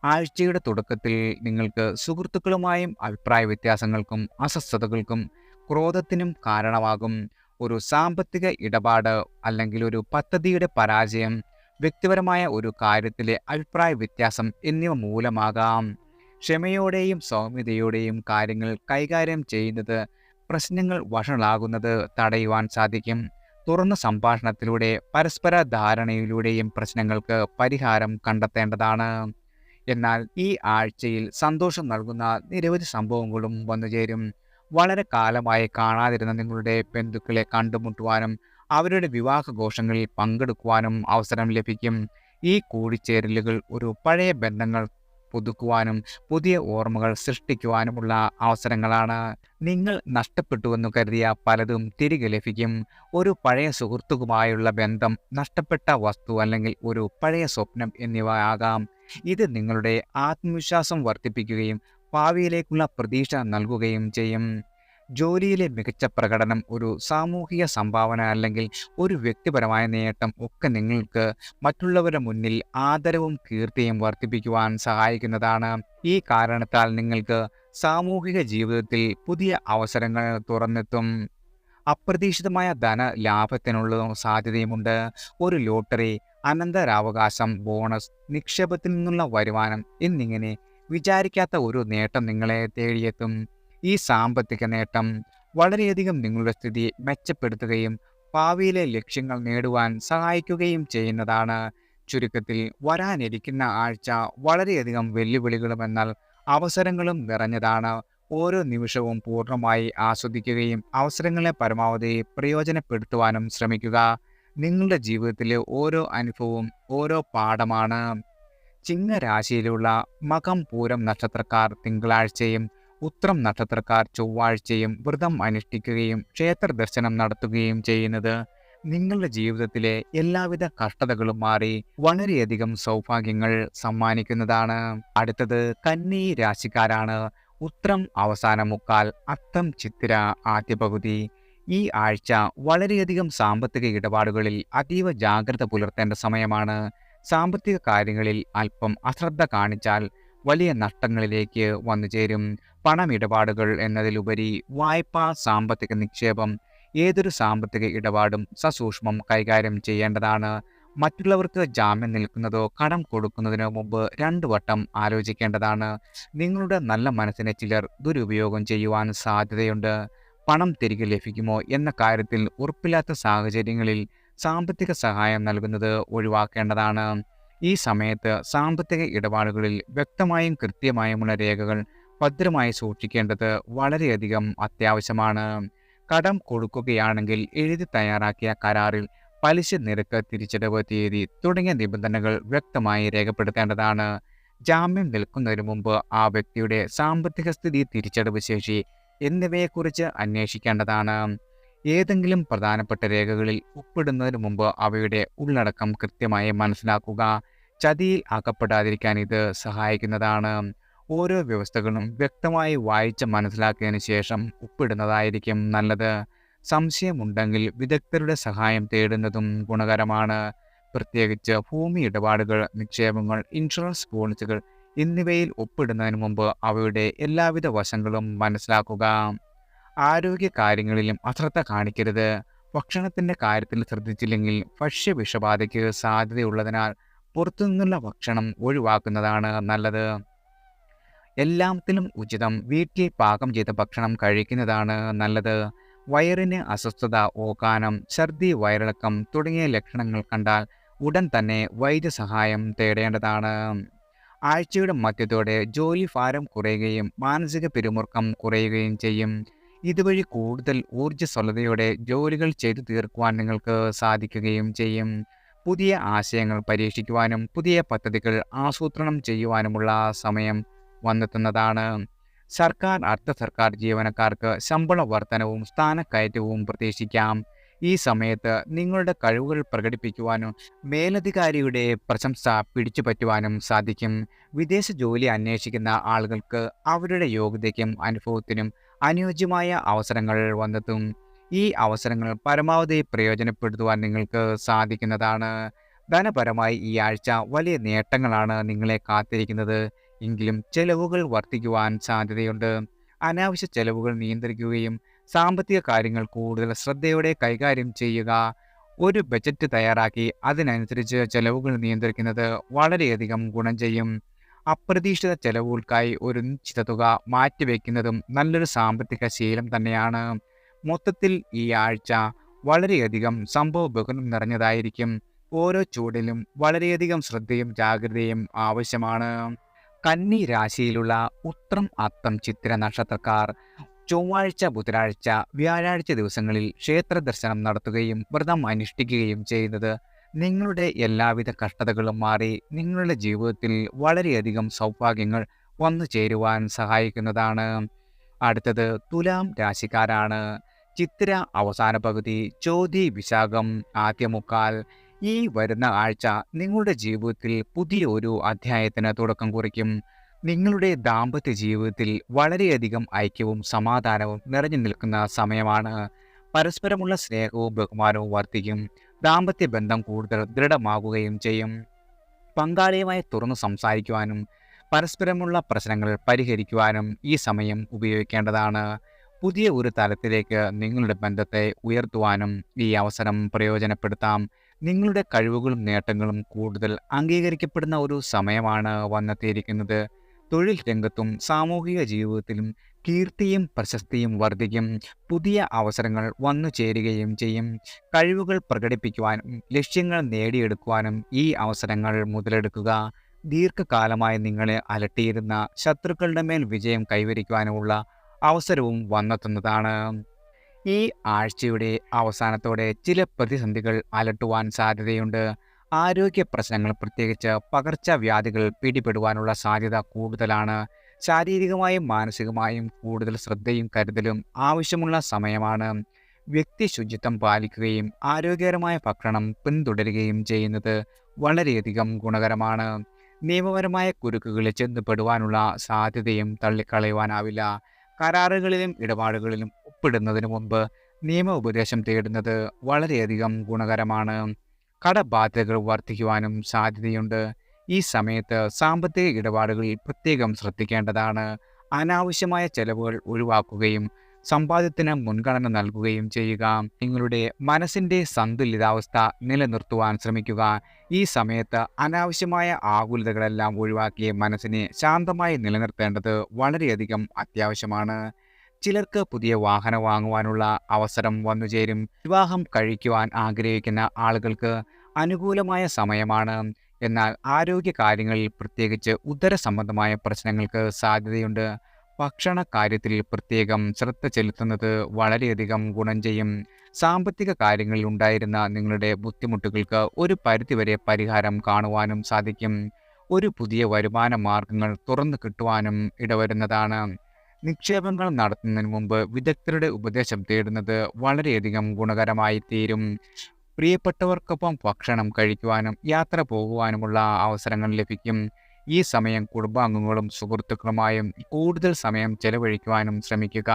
ആഴ്ചയുടെ തുടക്കത്തിൽ നിങ്ങൾക്ക് സുഹൃത്തുക്കളുമായും അഭിപ്രായ വ്യത്യാസങ്ങൾക്കും അസ്വസ്ഥതകൾക്കും ക്രോധത്തിനും കാരണമാകും. ഒരു സാമ്പത്തിക ഇടപാട് അല്ലെങ്കിൽ ഒരു പദ്ധതിയുടെ പരാജയം, വ്യക്തിപരമായ ഒരു കാര്യത്തിലെ അഭിപ്രായ വ്യത്യാസം എന്നിവ മൂലമാകാം. ക്ഷമയോടെയും സൗമ്യതയോടെയും കാര്യങ്ങൾ കൈകാര്യം ചെയ്യുന്നത് പ്രശ്നങ്ങൾ വഷളാകുന്നത് തടയുവാൻ സാധിക്കും. തുറന്ന സംഭാഷണത്തിലൂടെ പരസ്പര ധാരണയിലൂടെയും പ്രശ്നങ്ങൾക്ക് പരിഹാരം കണ്ടെത്തേണ്ടതാണ്. എന്നാൽ ഈ ആഴ്ചയിൽ സന്തോഷം നൽകുന്ന നിരവധി സംഭവങ്ങളും വന്നുചേരും. വളരെ കാലമായി കാണാതിരുന്ന നിങ്ങളുടെ ബന്ധുക്കളെ കണ്ടുമുട്ടുവാനും അവരുടെ വിവാഹഘോഷങ്ങളിൽ പങ്കെടുക്കുവാനും അവസരം ലഭിക്കും. ഈ കൂടിച്ചേരലുകൾ ഒരു പഴയ ബന്ധങ്ങൾ പുതുക്കുവാനും പുതിയ ഓർമ്മകൾ സൃഷ്ടിക്കുവാനുമുള്ള അവസരങ്ങളാണ്. നിങ്ങൾ നഷ്ടപ്പെട്ടുവെന്ന് കരുതിയ പലതും തിരികെ ലഭിക്കും. ഒരു പഴയ സുഹൃത്തുക്കുമായുള്ള ബന്ധം, നഷ്ടപ്പെട്ട വസ്തു അല്ലെങ്കിൽ ഒരു പഴയ സ്വപ്നം എന്നിവ ആകാം. ഇത് നിങ്ങളുടെ ആത്മവിശ്വാസം വർദ്ധിപ്പിക്കുകയും ഭാവിയിലേക്കുള്ള പ്രതീക്ഷ നൽകുകയും ചെയ്യും. ജോലിയിലെ മികച്ച പ്രകടനം, ഒരു സാമൂഹിക സംഭാവന അല്ലെങ്കിൽ ഒരു വ്യക്തിപരമായ നേട്ടം ഒക്കെ നിങ്ങൾക്ക് മറ്റുള്ളവരുടെ മുന്നിൽ ആദരവും കീർത്തിയും വർദ്ധിപ്പിക്കുവാൻ സഹായിക്കുന്നതാണ്. ഈ കാരണത്താൽ നിങ്ങൾക്ക് സാമൂഹിക ജീവിതത്തിൽ പുതിയ അവസരങ്ങൾ തുറന്നെത്തും. അപ്രതീക്ഷിതമായ ധന ലാഭത്തിനുള്ള സാധ്യതയുമുണ്ട്. ഒരു ലോട്ടറി, അനന്തരാവകാശം, ബോണസ്, നിക്ഷേപത്തിൽ നിന്നുള്ള വരുമാനം എന്നിങ്ങനെ വിചാരിക്കാത്ത ഒരു നേട്ടം നിങ്ങളെ തേടിയെത്തും. ഈ സാമ്പത്തിക നേട്ടം വളരെയധികം നിങ്ങളുടെ സ്ഥിതി മെച്ചപ്പെടുത്തുകയും ഭാവിയിലെ ലക്ഷ്യങ്ങൾ നേടുവാൻ സഹായിക്കുകയും ചെയ്യുന്നതാണ്. ചുരുക്കത്തിൽ വരാനിരിക്കുന്ന ആഴ്ച വളരെയധികം വെല്ലുവിളികളും എന്നാൽ അവസരങ്ങളും നിറഞ്ഞതാണ്. ഓരോ നിമിഷവും പൂർണ്ണമായി ആസ്വദിക്കുകയും അവസരങ്ങളെ പരമാവധി പ്രയോജനപ്പെടുത്തുവാനും ശ്രമിക്കുക. നിങ്ങളുടെ ജീവിതത്തിലെ ഓരോ അനുഭവവും ഓരോ പാഠമാണ്. ചിങ്ങരാശിയിലുള്ള മകം പൂരം നക്ഷത്രക്കാർ തിങ്കളാഴ്ചയും ഉത്രം നക്ഷത്രക്കാർ ചൊവ്വാഴ്ചയും വ്രതം അനുഷ്ഠിക്കുകയും ക്ഷേത്ര ദർശനം നടത്തുകയും ചെയ്യുന്നത് നിങ്ങളുടെ ജീവിതത്തിലെ എല്ലാവിധ കഷ്ടതകളും മാറി വളരെയധികം സൗഭാഗ്യങ്ങൾ സമ്മാനിക്കുന്നതാണ്. അടുത്തത് കന്നി രാശിക്കാരാണ്. ഉത്രം അവസാന മുക്കാൽ, അത്തം ചിത്തിര ആദ്യ പകുതി. ഈ ആഴ്ച വളരെയധികം സാമ്പത്തിക ഇടപാടുകളിൽ അതീവ ജാഗ്രത പുലർത്തേണ്ട സമയമാണ്. സാമ്പത്തിക കാര്യങ്ങളിൽ അല്പം അശ്രദ്ധ കാണിച്ചാൽ വലിയ നഷ്ടങ്ങളിലേക്ക് വന്നുചേരും. പണമിടപാടുകൾ എന്നതിലുപരി വായ്പ, സാമ്പത്തിക നിക്ഷേപം, ഏതൊരു സാമ്പത്തിക ഇടപാടും സസൂക്ഷ്മം കൈകാര്യം ചെയ്യേണ്ടതാണ്. മറ്റുള്ളവർക്ക് ജാമ്യം നിൽക്കുന്നതോ കടം കൊടുക്കുന്നതിനോ മുമ്പ് 2 വട്ടം ആലോചിക്കേണ്ടതാണ്. നിങ്ങളുടെ നല്ല മനസ്സിനെ ചിലർ ദുരുപയോഗം ചെയ്യുവാൻ സാധ്യതയുണ്ട്. പണം തിരികെ ലഭിക്കുമോ എന്ന കാര്യത്തിൽ ഉറപ്പില്ലാത്ത സാഹചര്യങ്ങളിൽ സാമ്പത്തിക സഹായം നൽകുന്നത് ഒഴിവാക്കേണ്ടതാണ്. ഈ സമയത്ത് സാമ്പത്തിക ഇടപാടുകളിൽ വ്യക്തമായും കൃത്യമായുമുള്ള രേഖകൾ ഭദ്രമായി സൂക്ഷിക്കേണ്ടത് വളരെയധികം അത്യാവശ്യമാണ്. കടം കൊടുക്കുകയാണെങ്കിൽ എഴുതി തയ്യാറാക്കിയ കരാറിൽ പലിശ നിരക്ക്, തിരിച്ചടവ് തീയതി തുടങ്ങിയ നിബന്ധനകൾ വ്യക്തമായി രേഖപ്പെടുത്തേണ്ടതാണ്. ജാമ്യം നിൽക്കുന്നതിന് മുമ്പ് ആ വ്യക്തിയുടെ സാമ്പത്തിക സ്ഥിതി, തിരിച്ചടവ് ശേഷി എന്നിവയെക്കുറിച്ച് അന്വേഷിക്കേണ്ടതാണ്. ഏതെങ്കിലും പ്രധാനപ്പെട്ട രേഖകളിൽ ഒപ്പിടുന്നതിന് മുമ്പ് അവയുടെ ഉള്ളടക്കം കൃത്യമായി മനസ്സിലാക്കുക. ചതിയിൽ അകപ്പെടാതിരിക്കാൻ ഇത് സഹായിക്കുന്നതാണ്. ഓരോ വ്യവസ്ഥകളും വ്യക്തമായി വായിച്ച് മനസ്സിലാക്കിയതിന് ശേഷം ഒപ്പിടുന്നതായിരിക്കും നല്ലത്. സംശയമുണ്ടെങ്കിൽ വിദഗ്ധരുടെ സഹായം തേടുന്നതും ഗുണകരമാണ്. പ്രത്യേകിച്ച് ഭൂമി ഇടപാടുകൾ, നിക്ഷേപങ്ങൾ, ഇൻഷുറൻസ് പോളിസികൾ എന്നിവയിൽ ഒപ്പിടുന്നതിന് മുമ്പ് അവയുടെ എല്ലാവിധ വശങ്ങളും മനസ്സിലാക്കുക. ആരോഗ്യ കാര്യങ്ങളിലും അശ്രദ്ധ കാണിക്കരുത്. ഭക്ഷണത്തിന്റെ കാര്യത്തിൽ ശ്രദ്ധിച്ചില്ലെങ്കിൽ ഭക്ഷ്യവിഷബാധയ്ക്ക് സാധ്യതയുള്ളതിനാൽ പുറത്തുനിന്നുള്ള ഭക്ഷണം ഒഴിവാക്കുന്നതാണ് നല്ലത്. എല്ലാത്തിലും ഉചിതം വീട്ടിൽ പാകം ചെയ്ത ഭക്ഷണം കഴിക്കുന്നതാണ് നല്ലത്. വയറിന് അസ്വസ്ഥത, ഓക്കാനം, ഛർദി, വയറിളക്കം തുടങ്ങിയ ലക്ഷണങ്ങൾ കണ്ടാൽ ഉടൻ തന്നെ വൈദ്യസഹായം തേടേണ്ടതാണ്. ആഴ്ചയുടെ മധ്യത്തോടെ ജോലി ഭാരം കുറയുകയും മാനസിക പിരിമുറുക്കം കുറയുകയും ചെയ്യും. ഇതുവഴി കൂടുതൽ ഊർജ്ജസ്വലതയോടെ ജോലികൾ ചെയ്തു തീർക്കുവാൻ നിങ്ങൾക്ക് സാധിക്കുകയും ചെയ്യും. പുതിയ ആശയങ്ങൾ പരീക്ഷിക്കുവാനും പുതിയ പദ്ധതികൾ ആസൂത്രണം ചെയ്യുവാനുമുള്ള സമയം വന്നെത്തുന്നതാണ്. സർക്കാർ, അർദ്ധ സർക്കാർ ജീവനക്കാർക്ക് ശമ്പള വർധനവും സ്ഥാനക്കയറ്റവും പ്രതീക്ഷിക്കാം. ഈ സമയത്ത് നിങ്ങളുടെ കഴിവുകൾ പ്രകടിപ്പിക്കുവാനും മേലധികാരിയുടെ പ്രശംസ പിടിച്ചുപറ്റുവാനും സാധിക്കും. വിദേശ ജോലി അന്വേഷിക്കുന്ന ആളുകൾക്ക് അവരുടെ യോഗ്യതയ്ക്കും അനുഭവത്തിനും അനുയോജ്യമായ അവസരങ്ങൾ വന്നെത്തും. ഈ അവസരങ്ങൾ പരമാവധി പ്രയോജനപ്പെടുത്തുവാൻ നിങ്ങൾക്ക് സാധിക്കുന്നതാണ്. ധനപരമായി ഈ ആഴ്ച വലിയ നേട്ടങ്ങളാണ് നിങ്ങളെ കാത്തിരിക്കുന്നത്. എങ്കിലും ചെലവുകൾ വർദ്ധിക്കുവാൻ സാധ്യതയുണ്ട്. അനാവശ്യ ചെലവുകൾ നിയന്ത്രിക്കുകയും സാമ്പത്തിക കാര്യങ്ങൾ കൂടുതൽ ശ്രദ്ധയോടെ കൈകാര്യം ചെയ്യുക. ഒരു ബജറ്റ് തയ്യാറാക്കി അതിനനുസരിച്ച് ചെലവുകൾ നിയന്ത്രിക്കുന്നത് വളരെയധികം ഗുണം ചെയ്യും. അപ്രതീക്ഷിത ചെലവുകൾക്കായി ഒരു നിശ്ചിത തുക മാറ്റിവെക്കുന്നതും നല്ലൊരു സാമ്പത്തിക ശീലം തന്നെയാണ്. മൊത്തത്തിൽ ഈ ആഴ്ച വളരെയധികം സംഭവബഹുലം നിറഞ്ഞതായിരിക്കും. ഓരോ ചൂടിലും വളരെയധികം ശ്രദ്ധയും ജാഗ്രതയും ആവശ്യമാണ്. കന്നി രാശിയിലുള്ള ഉത്രം, അത്തം, ചിത്തിര നക്ഷത്രക്കാർ ചൊവ്വാഴ്ച, ബുധനാഴ്ച, വ്യാഴാഴ്ച ദിവസങ്ങളിൽ ക്ഷേത്ര ദർശനം നടത്തുകയും വ്രതം അനുഷ്ഠിക്കുകയും ചെയ്യുന്നത് നിങ്ങളുടെ എല്ലാവിധ കഷ്ടതകളും മാറി നിങ്ങളുടെ ജീവിതത്തിൽ വളരെയധികം സൗഭാഗ്യങ്ങൾ വന്നു ചേരുവാൻ സഹായിക്കുന്നതാണ്. അടുത്തത് തുലാം രാശിക്കാരാണ്. ചിത്തിര അവസാന പകുതി, ചോതി, വിശാഖം ആദ്യമുക്കാൽ. ഈ വരുന്ന ആഴ്ച നിങ്ങളുടെ ജീവിതത്തിൽ പുതിയ ഒരു അധ്യായത്തിന് തുടക്കം കുറിക്കും. നിങ്ങളുടെ ദാമ്പത്യ ജീവിതത്തിൽ വളരെയധികം ഐക്യവും സമാധാനവും നിറഞ്ഞു നിൽക്കുന്ന സമയമാണ്. പരസ്പരമുള്ള സ്നേഹവും ബഹുമാനവും വർദ്ധിക്കും. ദാമ്പത്യ ബന്ധം കൂടുതൽ ദൃഢമാകുകയും ചെയ്യും. പങ്കാളിയുമായി തുറന്നു സംസാരിക്കുവാനും പരസ്പരമുള്ള പ്രശ്നങ്ങൾ പരിഹരിക്കുവാനും ഈ സമയം ഉപയോഗിക്കേണ്ടതാണ്. പുതിയ ഒരു തലത്തിലേക്ക് നിങ്ങളുടെ ബന്ധത്തെ ഉയർത്തുവാനും ഈ അവസരം പ്രയോജനപ്പെടുത്താം. നിങ്ങളുടെ കഴിവുകളും നേട്ടങ്ങളും കൂടുതൽ അംഗീകരിക്കപ്പെടുന്ന ഒരു സമയമാണ് വന്നെത്തിയിരിക്കുന്നത്. തൊഴിൽ രംഗത്തും സാമൂഹിക ജീവിതത്തിലും കീർത്തിയും പ്രശസ്തിയും വർദ്ധിക്കും. പുതിയ അവസരങ്ങൾ വന്നു ചേരുകയും ചെയ്യും. കഴിവുകൾ പ്രകടിപ്പിക്കുവാനും ലക്ഷ്യങ്ങൾ നേടിയെടുക്കുവാനും ഈ അവസരങ്ങൾ മുതലെടുക്കുക. ദീർഘകാലമായി നിങ്ങളെ അലട്ടിയിരുന്ന ശത്രുക്കളുടെ മേൽ വിജയം കൈവരിക്കുവാനുമുള്ള അവസരവും വന്നെത്തുന്നതാണ്. ഈ ആഴ്ചയുടെ അവസാനത്തോടെ ചില പ്രതിസന്ധികൾ അലട്ടുവാൻ സാധ്യതയുണ്ട്. ആരോഗ്യ പ്രശ്നങ്ങൾ, പ്രത്യേകിച്ച് പകർച്ചവ്യാധികൾ പിടിപെടുവാനുള്ള സാധ്യത കൂടുതലാണ്. ശാരീരികമായും മാനസികമായും കൂടുതൽ ശ്രദ്ധയും കരുതലും ആവശ്യമുള്ള സമയമാണ്. വ്യക്തി ശുചിത്വം പാലിക്കുകയും ആരോഗ്യകരമായ ഭക്ഷണം പിന്തുടരുകയും ചെയ്യുന്നത് വളരെയധികം ഗുണകരമാണ്. നിയമപരമായ കുരുക്കുകളിൽ ചെന്നുപെടുവാനുള്ള സാധ്യതയും തള്ളിക്കളയുവാനാവില്ല. കരാറുകളിലും ഇടപാടുകളിലും ഒപ്പിടുന്നതിന് മുമ്പ് നിയമ ഉപദേശം തേടുന്നത് വളരെയധികം ഗുണകരമാണ്. കടബാധ്യതകൾ വർദ്ധിക്കുവാനും സാധ്യതയുണ്ട്. ഈ സമയത്ത് സാമ്പത്തിക ഇടപാടുകളിൽ പ്രത്യേകം ശ്രദ്ധിക്കേണ്ടതാണ്. അനാവശ്യമായ ചെലവുകൾ ഒഴിവാക്കുകയും സമ്പാദ്യത്തിന് മുൻഗണന നൽകുകയും ചെയ്യുക. നിങ്ങളുടെ മനസ്സിൻ്റെ സന്തുലിതാവസ്ഥ നിലനിർത്തുവാൻ ശ്രമിക്കുക. ഈ സമയത്ത് അനാവശ്യമായ ആകുലതകളെല്ലാം ഒഴിവാക്കി മനസ്സിനെ ശാന്തമായി നിലനിർത്തേണ്ടത് വളരെയധികം അത്യാവശ്യമാണ്. ചിലർക്ക് പുതിയ വാഹനം വാങ്ങുവാനുള്ള അവസരം വന്നുചേരും. വിവാഹം കഴിക്കുവാൻ ആഗ്രഹിക്കുന്ന ആളുകൾക്ക് അനുകൂലമായ സമയമാണ്. എന്നാൽ ആരോഗ്യ കാര്യങ്ങളിൽ, പ്രത്യേകിച്ച് ഉദര സംബന്ധമായ പ്രശ്നങ്ങൾക്ക് സാധ്യതയുണ്ട്. ഭക്ഷണ കാര്യത്തിൽ പ്രത്യേകം ശ്രദ്ധ ചെലുത്തുന്നത് വളരെയധികം ഗുണം ചെയ്യും. സാമ്പത്തിക കാര്യങ്ങളിൽ ഉണ്ടായിരുന്ന നിങ്ങളുടെ ബുദ്ധിമുട്ടുകൾക്ക് ഒരു പരിധിവരെ പരിഹാരം കാണുവാനും സാധിക്കും. ഒരു പുതിയ വരുമാന മാർഗങ്ങൾ തുറന്നു കിട്ടുവാനും ഇടവരുന്നതാണ്. നിക്ഷേപങ്ങൾ നടത്തുന്നതിന് മുമ്പ് വിദഗ്ധരുടെ ഉപദേശം തേടുന്നത് വളരെയധികം ഗുണകരമായി തീരും. പ്രിയപ്പെട്ടവർക്കൊപ്പം ഭക്ഷണം കഴിക്കുവാനും യാത്ര പോകുവാനുമുള്ള അവസരങ്ങൾ ലഭിക്കും. ഈ സമയം കുടുംബാംഗങ്ങളും സുഹൃത്തുക്കളുമായും കൂടുതൽ സമയം ചെലവഴിക്കുവാനും ശ്രമിക്കുക.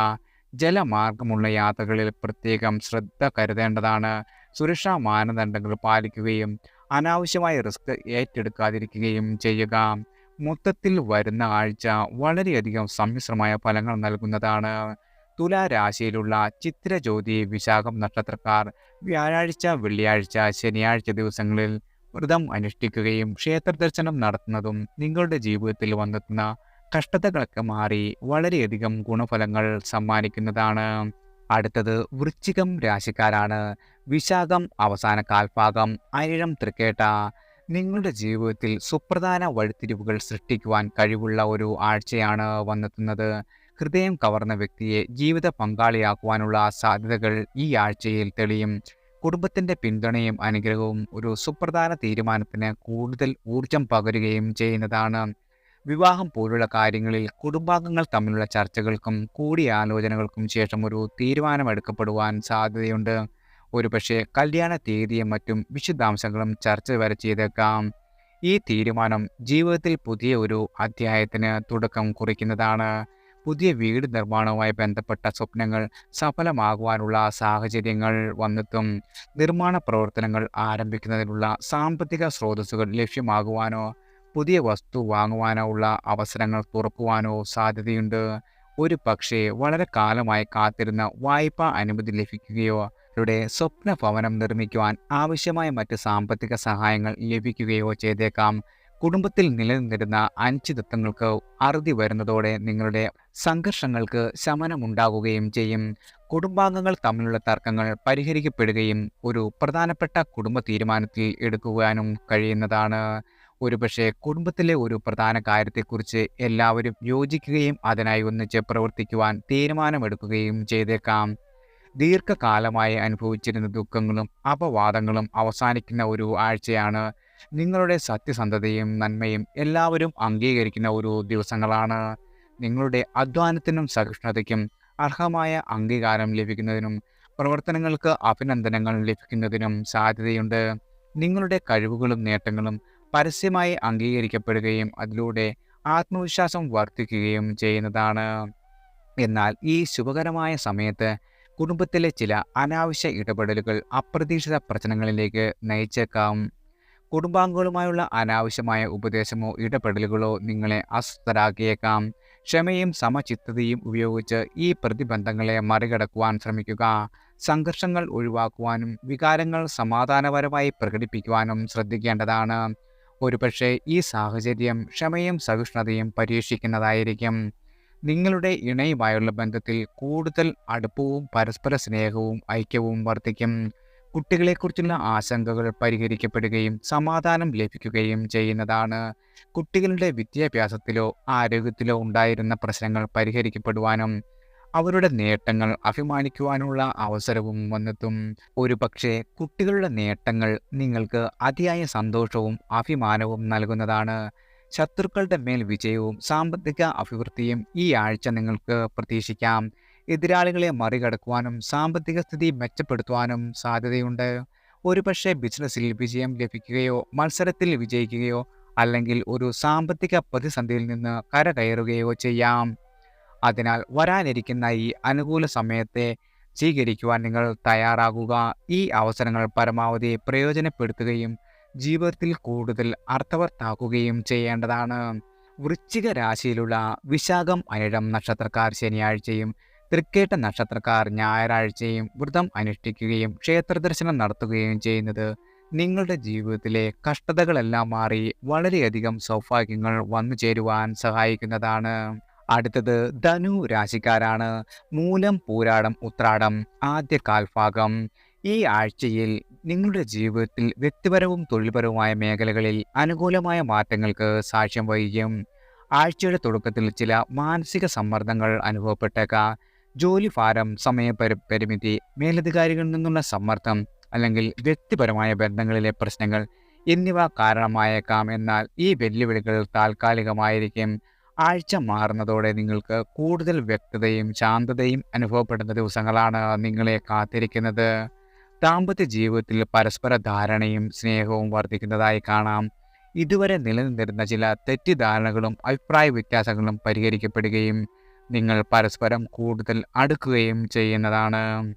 ജലമാർഗമുള്ള യാത്രകളിൽ പ്രത്യേകം ശ്രദ്ധ കരുതേണ്ടതാണ്. സുരക്ഷാ മാനദണ്ഡങ്ങൾ പാലിക്കുകയും അനാവശ്യമായ റിസ്ക് ഏറ്റെടുക്കാതിരിക്കുകയും ചെയ്യുക. മൊത്തത്തിൽ വരുന്ന ആഴ്ച വളരെയധികം സമ്മിശ്രമായ ഫലങ്ങൾ നൽകുന്നതാണ്. തുലാ രാശിയിലുള്ള ചിത്തിരജ്യോതി വിശാഖം നക്ഷത്രക്കാർ വ്യാഴാഴ്ച, വെള്ളിയാഴ്ച, ശനിയാഴ്ച ദിവസങ്ങളിൽ വ്രതം അനുഷ്ഠിക്കുകയും ക്ഷേത്രദർശനം നടത്തുന്നതും നിങ്ങളുടെ ജീവിതത്തിൽ വന്നെത്തുന്ന കഷ്ടതകളൊക്കെ മാറി വളരെയധികം ഗുണഫലങ്ങൾ സമ്മാനിക്കുന്നതാണ്. അടുത്തത് വൃശ്ചികം രാശിക്കാരാണ്. വിശാഖം അവസാന കാൽഭാഗം, അനിഴം തൃക്കേട്ട. നിങ്ങളുടെ ജീവിതത്തിൽ സുപ്രധാന വഴിത്തിരിവുകൾ സൃഷ്ടിക്കുവാൻ കഴിവുള്ള ഒരു ആഴ്ചയാണ് വന്നെത്തുന്നത്. ഹൃദയം കവർന്ന വ്യക്തിയെ ജീവിത പങ്കാളിയാക്കുവാനുള്ള സാധ്യതകൾ ഈ ആഴ്ചയിൽ തെളിയും. കുടുംബത്തിന്റെ പിന്തുണയും അനുഗ്രഹവും ഒരു സുപ്രധാന തീരുമാനത്തിന് കൂടുതൽ ഊർജം പകരുകയും ചെയ്യുന്നതാണ്. വിവാഹം പോലുള്ള കാര്യങ്ങളിൽ കുടുംബാംഗങ്ങൾ തമ്മിലുള്ള ചർച്ചകൾക്കും കൂടിയാലോചനകൾക്കും ശേഷം ഒരു തീരുമാനമെടുക്കപ്പെടുവാൻ സാധ്യതയുണ്ട്. ഒരുപക്ഷെ കല്യാണ തീയതിയും മറ്റും വിശദാംശങ്ങളും ചർച്ച വരെ ചെയ്തേക്കാം. ഈ തീരുമാനം ജീവിതത്തിൽ പുതിയ ഒരു അധ്യായത്തിന് തുടക്കം കുറിക്കുന്നതാണ്. പുതിയ വീട് നിർമ്മാണവുമായി ബന്ധപ്പെട്ട സ്വപ്നങ്ങൾ സഫലമാകുവാനുള്ള സാഹചര്യങ്ങൾ വന്നെത്തും. നിർമ്മാണ പ്രവർത്തനങ്ങൾ ആരംഭിക്കുന്നതിനുള്ള സാമ്പത്തിക സ്രോതസ്സുകൾ ലഭ്യമാകുവാനോ പുതിയ വസ്തു വാങ്ങുവാനോ ഉള്ള അവസരങ്ങൾ തുറക്കുവാനോ സാധ്യതയുണ്ട്. ഒരു പക്ഷേ വളരെ കാലമായി കാത്തിരുന്ന വായ്പാ അനുമതി ലഭിക്കുകയോ അവരുടെ സ്വപ്ന ഭവനം നിർമ്മിക്കുവാൻ ആവശ്യമായ മറ്റ് സാമ്പത്തിക സഹായങ്ങൾ ലഭിക്കുകയോ ചെയ്തേക്കാം. കുടുംബത്തിൽ നിലനിന്നിരുന്ന അനിശ്ചിതത്വങ്ങൾക്ക് അറുതി വരുന്നതോടെ നിങ്ങളുടെ സംഘർഷങ്ങൾക്ക് ശമനമുണ്ടാകുകയും ചെയ്യും. കുടുംബാംഗങ്ങൾ തമ്മിലുള്ള തർക്കങ്ങൾ പരിഹരിക്കപ്പെടുകയും ഒരു പ്രധാനപ്പെട്ട കുടുംബ തീരുമാനത്തിൽ എടുക്കുവാനും കഴിയുന്നതാണ്. ഒരുപക്ഷെ കുടുംബത്തിലെ ഒരു പ്രധാന കാര്യത്തെക്കുറിച്ച് എല്ലാവരും യോജിക്കുകയും അതിനായി ഒന്നിച്ച് പ്രവർത്തിക്കുവാൻ തീരുമാനമെടുക്കുകയും ചെയ്തേക്കാം. ദീർഘകാലമായി അനുഭവിച്ചിരുന്ന ദുഃഖങ്ങളും അപവാദങ്ങളും അവസാനിക്കുന്ന ഒരു ആഴ്ചയാണ്. നിങ്ങളുടെ സത്യസന്ധതയും നന്മയും എല്ലാവരും അംഗീകരിക്കുന്ന ഒരു ദിവസങ്ങളാണ്. നിങ്ങളുടെ അധ്വാനത്തിനും സഹിഷ്ണുതയ്ക്കും അർഹമായ അംഗീകാരം ലഭിക്കുന്നതിനും പ്രവർത്തനങ്ങൾക്ക് അഭിനന്ദനങ്ങൾ ലഭിക്കുന്നതിനും സാധ്യതയുണ്ട്. നിങ്ങളുടെ കഴിവുകളും നേട്ടങ്ങളും പരസ്യമായി അംഗീകരിക്കപ്പെടുകയും അതിലൂടെ ആത്മവിശ്വാസം വർദ്ധിക്കുകയും ചെയ്യുന്നതാണ്. എന്നാൽ ഈ ശുഭകരമായ സമയത്ത് കുടുംബത്തിലെ ചില അനാവശ്യ ഇടപെടലുകൾ അപ്രതീക്ഷിത പ്രശ്നങ്ങളിലേക്ക് നയിച്ചേക്കാം. കുടുംബാംഗങ്ങളുമായുള്ള അനാവശ്യമായ ഉപദേശമോ ഇടപെടലുകളോ നിങ്ങളെ അസ്വസ്ഥരാക്കിയേക്കാം. ക്ഷമയും സമചിത്തതയും ഉപയോഗിച്ച് ഈ പ്രതിബന്ധങ്ങളെ മറികടക്കുവാൻ ശ്രമിക്കുക. സംഘർഷങ്ങൾ ഒഴിവാക്കുവാനും വികാരങ്ങൾ സമാധാനപരമായി പ്രകടിപ്പിക്കുവാനും ശ്രദ്ധിക്കേണ്ടതാണ്. ഒരുപക്ഷെ ഈ സാഹചര്യം ക്ഷമയും സഹിഷ്ണുതയും പരീക്ഷിക്കുന്നതായിരിക്കും. നിങ്ങളുടെ ഇണയുമായുള്ള ബന്ധത്തിൽ കൂടുതൽ അടുപ്പവും പരസ്പര സ്നേഹവും ഐക്യവും വർദ്ധിക്കും. കുട്ടികളെക്കുറിച്ചുള്ള ആശങ്കകൾ പരിഹരിക്കപ്പെടുകയും സമാധാനം ലഭിക്കുകയും ചെയ്യുന്നതാണ്. കുട്ടികളുടെ വിദ്യാഭ്യാസത്തിലോ ആരോഗ്യത്തിലോ ഉണ്ടായിരുന്ന പ്രശ്നങ്ങൾ പരിഹരിക്കപ്പെടുവാനും അവരുടെ നേട്ടങ്ങൾ അഭിമാനിക്കുവാനുള്ള അവസരവും വന്നെത്തും. ഒരുപക്ഷെ കുട്ടികളുടെ നേട്ടങ്ങൾ നിങ്ങൾക്ക് അതിയായ സന്തോഷവും അഭിമാനവും നൽകുന്നതാണ്. ശത്രുക്കളുടെ മേൽ വിജയവും സാമ്പത്തിക അഭിവൃദ്ധിയും ഈ ആഴ്ച നിങ്ങൾക്ക് പ്രതീക്ഷിക്കാം. എതിരാളികളെ മറികടക്കുവാനും സാമ്പത്തിക സ്ഥിതി മെച്ചപ്പെടുത്തുവാനും സാധ്യതയുണ്ട്. ഒരുപക്ഷെ ബിസിനസ്സിൽ വിജയം ലഭിക്കുകയോ മത്സരത്തിൽ വിജയിക്കുകയോ അല്ലെങ്കിൽ ഒരു സാമ്പത്തിക പ്രതിസന്ധിയിൽ നിന്ന് കരകയറുകയോ ചെയ്യാം. അതിനാൽ വരാനിരിക്കുന്ന ഈ അനുകൂല സമയത്തെ സ്വീകരിക്കുവാൻ നിങ്ങൾ തയ്യാറാകുക. ഈ അവസരങ്ങൾ പരമാവധി പ്രയോജനപ്പെടുത്തുകയും ജീവിതത്തിൽ കൂടുതൽ അർത്ഥവത്താക്കുകയും ചെയ്യേണ്ടതാണ്. വൃശ്ചിക രാശിയിലുള്ള വിശാഖം, അനിഴം നക്ഷത്രക്കാർ ശനിയാഴ്ചയും തൃക്കേട്ട നക്ഷത്രക്കാർ ഞായറാഴ്ചയും വ്രതം അനുഷ്ഠിക്കുകയും ക്ഷേത്രദർശനം നടത്തുകയും ചെയ്യുന്നത് നിങ്ങളുടെ ജീവിതത്തിലെ കഷ്ടതകളെല്ലാം മാറി വളരെയധികം സൗഭാഗ്യങ്ങൾ വന്നു ചേരുവാൻ സഹായിക്കുന്നതാണ്. അടുത്തത് ധനു രാശിക്കാരാണ്. മൂലം, പൂരാടം, ഉത്രാടം ആദ്യ കാൽഭാഗം. ഈ ആഴ്ചയിൽ നിങ്ങളുടെ ജീവിതത്തിൽ വ്യക്തിപരവും തൊഴിൽപരവുമായ മേഖലകളിൽ അനുകൂലമായ മാറ്റങ്ങൾക്ക് സാക്ഷ്യം വഹിക്കും. ആഴ്ചയുടെ തുടക്കത്തിൽ ചില മാനസിക സമ്മർദ്ദങ്ങൾ അനുഭവപ്പെട്ടേക്കാം. ജോലിഭാരം, സമയപരിമിതി, മേലധികാരികളിൽ നിന്നുള്ള സമ്മർദ്ദം അല്ലെങ്കിൽ വ്യക്തിപരമായ ബന്ധങ്ങളിലെ പ്രശ്നങ്ങൾ എന്നിവ കാരണമായേക്കാം. എന്നാൽ ഈ വെല്ലുവിളികൾ താൽക്കാലികമായിരിക്കും. ആഴ്ച മാറുന്നതോടെ നിങ്ങൾക്ക് കൂടുതൽ വ്യക്തതയും ശാന്തതയും അനുഭവപ്പെടുന്ന ദിവസങ്ങളാണ് നിങ്ങളെ കാത്തിരിക്കുന്നത്. ദാമ്പത്യ ജീവിതത്തിൽ പരസ്പര ധാരണയും സ്നേഹവും വർദ്ധിക്കുന്നതായി കാണാം. ഇതുവരെ നിലനിന്നിരുന്ന ചില തെറ്റിദ്ധാരണകളും അഭിപ്രായ വ്യത്യാസങ്ങളും പരിഹരിക്കപ്പെടുകയും നിങ്ങൾ പരസ്പരം കൂടുതൽ അടുക്കുകയും ചെയ്യുന്നതാണ്.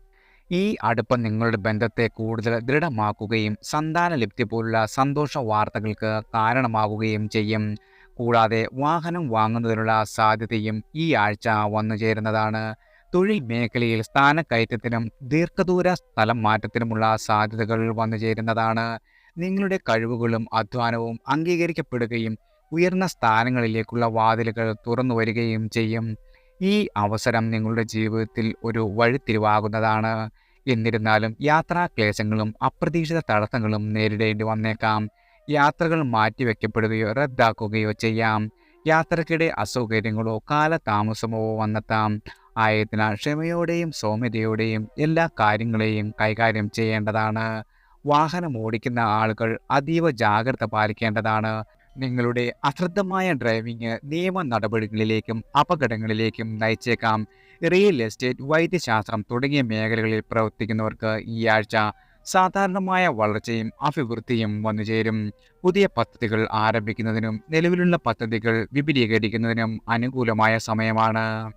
ഈ അടുപ്പം നിങ്ങളുടെ ബന്ധത്തെ കൂടുതൽ ദൃഢമാക്കുകയും സന്താനലബ്ധി പോലുള്ള സന്തോഷ വാർത്തകൾക്ക് കാരണമാകുകയും ചെയ്യും. കൂടാതെ വാഹനം വാങ്ങുന്നതിനുള്ള സാധ്യതയും ഈ ആഴ്ച വന്നു ചേരുന്നതാണ്. തൊഴിൽ മേഖലയിൽ സ്ഥാനക്കയറ്റത്തിനും ദീർഘദൂര സ്ഥലം മാറ്റത്തിനുമുള്ള സാധ്യതകൾ വന്നു ചേരുന്നതാണ്. നിങ്ങളുടെ കഴിവുകളും അധ്വാനവും അംഗീകരിക്കപ്പെടുകയും ഉയർന്ന സ്ഥാനങ്ങളിലേക്കുള്ള വാതിലുകൾ തുറന്നു വരികയും ചെയ്യും. ഈ അവസരം നിങ്ങളുടെ ജീവിതത്തിൽ ഒരു വഴിത്തിരിവാകുന്നതാണ്. എന്നിരുന്നാലും യാത്രാക്ലേശങ്ങളും അപ്രതീക്ഷിത തടസ്സങ്ങളും നേരിടേണ്ടി വന്നേക്കാം. യാത്രകൾ മാറ്റിവെക്കപ്പെടുകയോ റദ്ദാക്കുകയോ ചെയ്യാം. യാത്രക്കിടെ അസൗകര്യങ്ങളോ കാലതാമസമോ വന്നെത്താം. ആയതിനാൽ ക്ഷമയോടെയും സൗമ്യതയോടെയും എല്ലാ കാര്യങ്ങളെയും കൈകാര്യം ചെയ്യേണ്ടതാണ്. വാഹനം ഓടിക്കുന്ന ആളുകൾ അതീവ ജാഗ്രത പാലിക്കേണ്ടതാണ്. നിങ്ങളുടെ അശ്രദ്ധമായ ഡ്രൈവിംഗ് നിയമ നടപടികളിലേക്കും അപകടങ്ങളിലേക്കും നയിച്ചേക്കാം. റിയൽ എസ്റ്റേറ്റ്, വൈദ്യശാസ്ത്രം തുടങ്ങിയ മേഖലകളിൽ പ്രവർത്തിക്കുന്നവർക്ക് ഈ ആഴ്ച സാധാരണമായ വളർച്ചയും അഭിവൃദ്ധിയും വന്നുചേരും. പുതിയ പദ്ധതികൾ ആരംഭിക്കുന്നതിനും നിലവിലുള്ള പദ്ധതികൾ വിപുലീകരിക്കുന്നതിനും അനുകൂലമായ സമയമാണ്.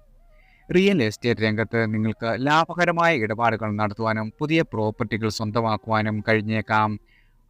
റിയൽ എസ്റ്റേറ്റ് രംഗത്ത് നിങ്ങൾക്ക് ലാഭകരമായ ഇടപാടുകൾ നടത്തുവാനും പുതിയ പ്രോപ്പർട്ടികൾ സ്വന്തമാക്കുവാനും കഴിഞ്ഞേക്കാം.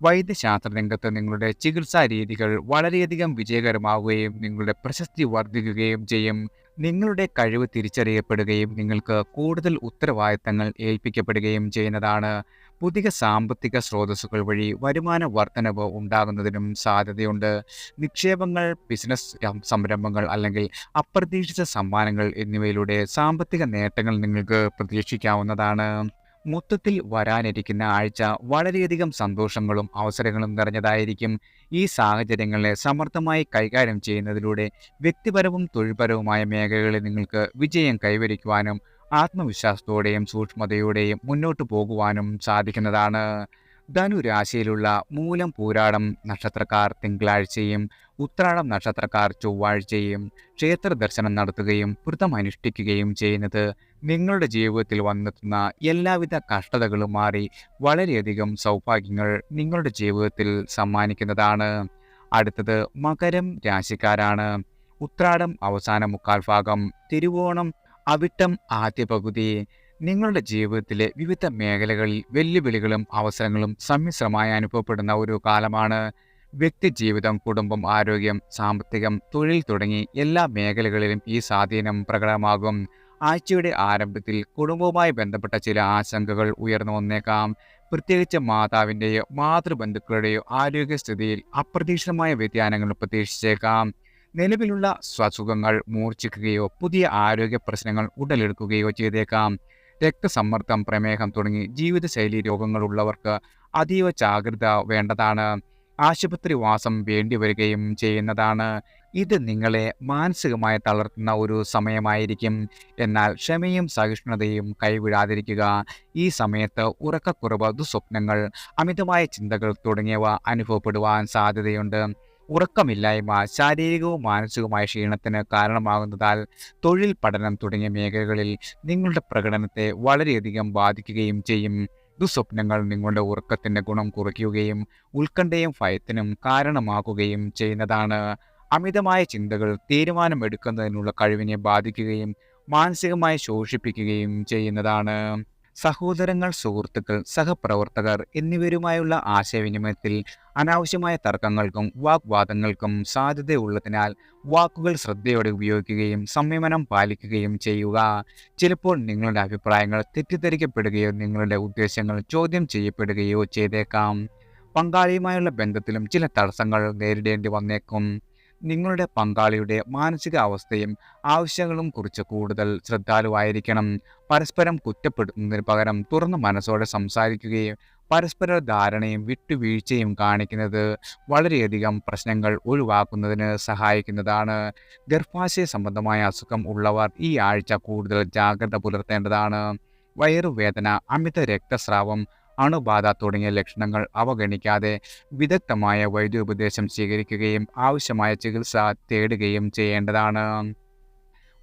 വൈദ്യശാസ്ത്ര രംഗത്ത് നിങ്ങളുടെ ചികിത്സാ രീതികൾ വളരെയധികം വിജയകരമാവുകയും നിങ്ങളുടെ പ്രശസ്തി വർദ്ധിക്കുകയും ചെയ്യും. നിങ്ങളുടെ കഴിവ് തിരിച്ചറിയപ്പെടുകയും നിങ്ങൾക്ക് കൂടുതൽ ഉത്തരവാദിത്തങ്ങൾ ഏൽപ്പിക്കപ്പെടുകയും ചെയ്യുന്നതാണ്. പുതിയ സാമ്പത്തിക സ്രോതസ്സുകൾ വഴി വരുമാന വർധനവ് ഉണ്ടാകുന്നതിനും സാധ്യതയുണ്ട്. നിക്ഷേപങ്ങൾ, ബിസിനസ് സംരംഭങ്ങൾ അല്ലെങ്കിൽ അപ്രതീക്ഷിത സമ്മാനങ്ങൾ എന്നിവയിലൂടെ സാമ്പത്തിക നേട്ടങ്ങൾ നിങ്ങൾക്ക് പ്രതീക്ഷിക്കാവുന്നതാണ്. മൊത്തത്തിൽ വരാനിരിക്കുന്ന ആഴ്ച വളരെയധികം സന്തോഷങ്ങളും അവസരങ്ങളും നിറഞ്ഞതായിരിക്കും. ഈ സാഹചര്യങ്ങളെ സമർത്ഥമായി കൈകാര്യം ചെയ്യുന്നതിലൂടെ വ്യക്തിപരവും തൊഴിൽപരവുമായ മേഖലകളിൽ നിങ്ങൾക്ക് വിജയം കൈവരിക്കുവാനും ആത്മവിശ്വാസത്തോടെയും സൂക്ഷ്മതയോടെയും മുന്നോട്ട് പോകുവാനും സാധിക്കുന്നതാണ്. ധനുരാശിയിലുള്ള മൂലം പൂരാടം നക്ഷത്രക്കാർ തിങ്കളാഴ്ചയും ഉത്രാടം നക്ഷത്രക്കാർ ചൊവ്വാഴ്ചയും ക്ഷേത്ര ദർശനം നടത്തുകയും വ്രതം അനുഷ്ഠിക്കുകയും ചെയ്യുന്നത് നിങ്ങളുടെ ജീവിതത്തിൽ വന്നെത്തുന്ന എല്ലാവിധ കഷ്ടതകളും മാറി വളരെയധികം സൗഭാഗ്യങ്ങൾ നിങ്ങളുടെ ജീവിതത്തിൽ സമ്മാനിക്കുന്നതാണ്. അടുത്തത് മകരം രാശിക്കാരാണ്. ഉത്രാടം അവസാന മുക്കാൽ ഭാഗം, തിരുവോണം അവിട്ടം ആദ്യ പകുതി. നിങ്ങളുടെ ജീവിതത്തിലെ വിവിധ മേഖലകളിൽ വെല്ലുവിളികളും അവസരങ്ങളും സമ്മിശ്രമായി അനുഭവപ്പെടുന്ന ഒരു കാലമാണ്. വ്യക്തിജീവിതം, കുടുംബം, ആരോഗ്യം, സാമ്പത്തികം, തൊഴിൽ തുടങ്ങി എല്ലാ മേഖലകളിലും ഈ സ്വാധീനം പ്രകടമാകും. ആഴ്ചയുടെ ആരംഭത്തിൽ കുടുംബവുമായി ബന്ധപ്പെട്ട ചില ആശങ്കകൾ ഉയർന്നു വന്നേക്കാം. പ്രത്യേകിച്ച് മാതാവിൻ്റെയോ മാതൃബന്ധുക്കളുടെയോ ആരോഗ്യസ്ഥിതിയിൽ അപ്രതീക്ഷിതമായ വ്യതിയാനങ്ങൾ പ്രതീക്ഷിച്ചേക്കാം. നിലവിലുള്ള അസുഖങ്ങൾ മൂർച്ഛിക്കുകയോ പുതിയ ആരോഗ്യ പ്രശ്നങ്ങൾ ഉടലെടുക്കുകയോ ചെയ്തേക്കാം. രക്തസമ്മർദ്ദം, പ്രമേഹം തുടങ്ങി ജീവിതശൈലി രോഗങ്ങളുള്ളവർക്ക് അതീവ ജാഗ്രത വേണ്ടതാണ്. ആശുപത്രി വാസം വേണ്ടിവരികയും ചെയ്യുന്നതാണ്. ഇത് നിങ്ങളെ മാനസികമായി തളർത്തുന്ന ഒരു സമയമായിരിക്കും. എന്നാൽ ക്ഷമയും സഹിഷ്ണുതയും കൈവിടാതിരിക്കുക. ഈ സമയത്ത് ഉറക്കക്കുറവ്, ദുസ്വപ്നങ്ങൾ, അമിതമായ ചിന്തകൾ തുടങ്ങിയവ അനുഭവപ്പെടുവാൻ സാധ്യതയുണ്ട്. ഉറക്കമില്ലായ്മ ശാരീരികവും മാനസികവുമായ ക്ഷീണത്തിന് കാരണമാകുന്നതാൽ തൊഴിൽ, പഠനം തുടങ്ങിയ മേഖലകളിൽ നിങ്ങളുടെ പ്രകടനത്തെ വളരെയധികം ബാധിക്കുകയും ചെയ്യും. ദുസ്വപ്നങ്ങൾ നിങ്ങളുടെ ഉറക്കത്തിൻ്റെ ഗുണം കുറയ്ക്കുകയും ഉത്കണ്ഠയും ഭയത്തിനും കാരണമാകുകയും ചെയ്യുന്നതാണ്. അമിതമായ ചിന്തകൾ തീരുമാനമെടുക്കുന്നതിനുള്ള കഴിവിനെ ബാധിക്കുകയും മാനസികമായി ശോഷിപ്പിക്കുകയും ചെയ്യുന്നതാണ്. സഹോദരങ്ങൾ, സുഹൃത്തുക്കൾ, സഹപ്രവർത്തകർ എന്നിവരുമായുള്ള ആശയവിനിമയത്തിൽ അനാവശ്യമായ തർക്കങ്ങൾക്കും വാഗ്വാദങ്ങൾക്കും സാധ്യതയുള്ളതിനാൽ വാക്കുകൾ ശ്രദ്ധയോടെ ഉപയോഗിക്കുകയും സംയമനം പാലിക്കുകയും ചെയ്യുക. ചിലപ്പോൾ നിങ്ങളുടെ അഭിപ്രായങ്ങൾ തെറ്റിദ്ധരിക്കപ്പെടുകയോ നിങ്ങളുടെ ഉദ്ദേശങ്ങൾ ചോദ്യം ചെയ്യപ്പെടുകയോ ചെയ്തേക്കാം. പങ്കാളിയുമായുള്ള ബന്ധത്തിലും ചില തടസ്സങ്ങൾ നേരിടേണ്ടി വന്നേക്കും. നിങ്ങളുടെ പങ്കാളിയുടെ മാനസിക അവസ്ഥയും ആവശ്യങ്ങളും കുറിച്ച് കൂടുതൽ ശ്രദ്ധാലുവായിരിക്കണം. പരസ്പരം കുറ്റപ്പെടുത്തുന്നതിന് പകരം തുറന്ന മനസ്സോടെ സംസാരിക്കുകയും പരസ്പര ധാരണയും വിട്ടുവീഴ്ചയും കാണിക്കുന്നത് വളരെയധികം പ്രശ്നങ്ങൾ ഒഴിവാക്കുന്നതിന് സഹായിക്കുന്നതാണ്. ഗർഭാശയ സംബന്ധമായ അസുഖം ഉള്ളവർ ഈ ആഴ്ച കൂടുതൽ ജാഗ്രത പുലർത്തേണ്ടതാണ്. വയറുവേദന, അമിത രക്തസ്രാവം, അണുബാധ തുടങ്ങിയ ലക്ഷണങ്ങൾ അവഗണിക്കാതെ വിദഗ്ധമായ വൈദ്യോപദേശം സ്വീകരിക്കുകയും ആവശ്യമായ ചികിത്സ തേടുകയും ചെയ്യേണ്ടതാണ്.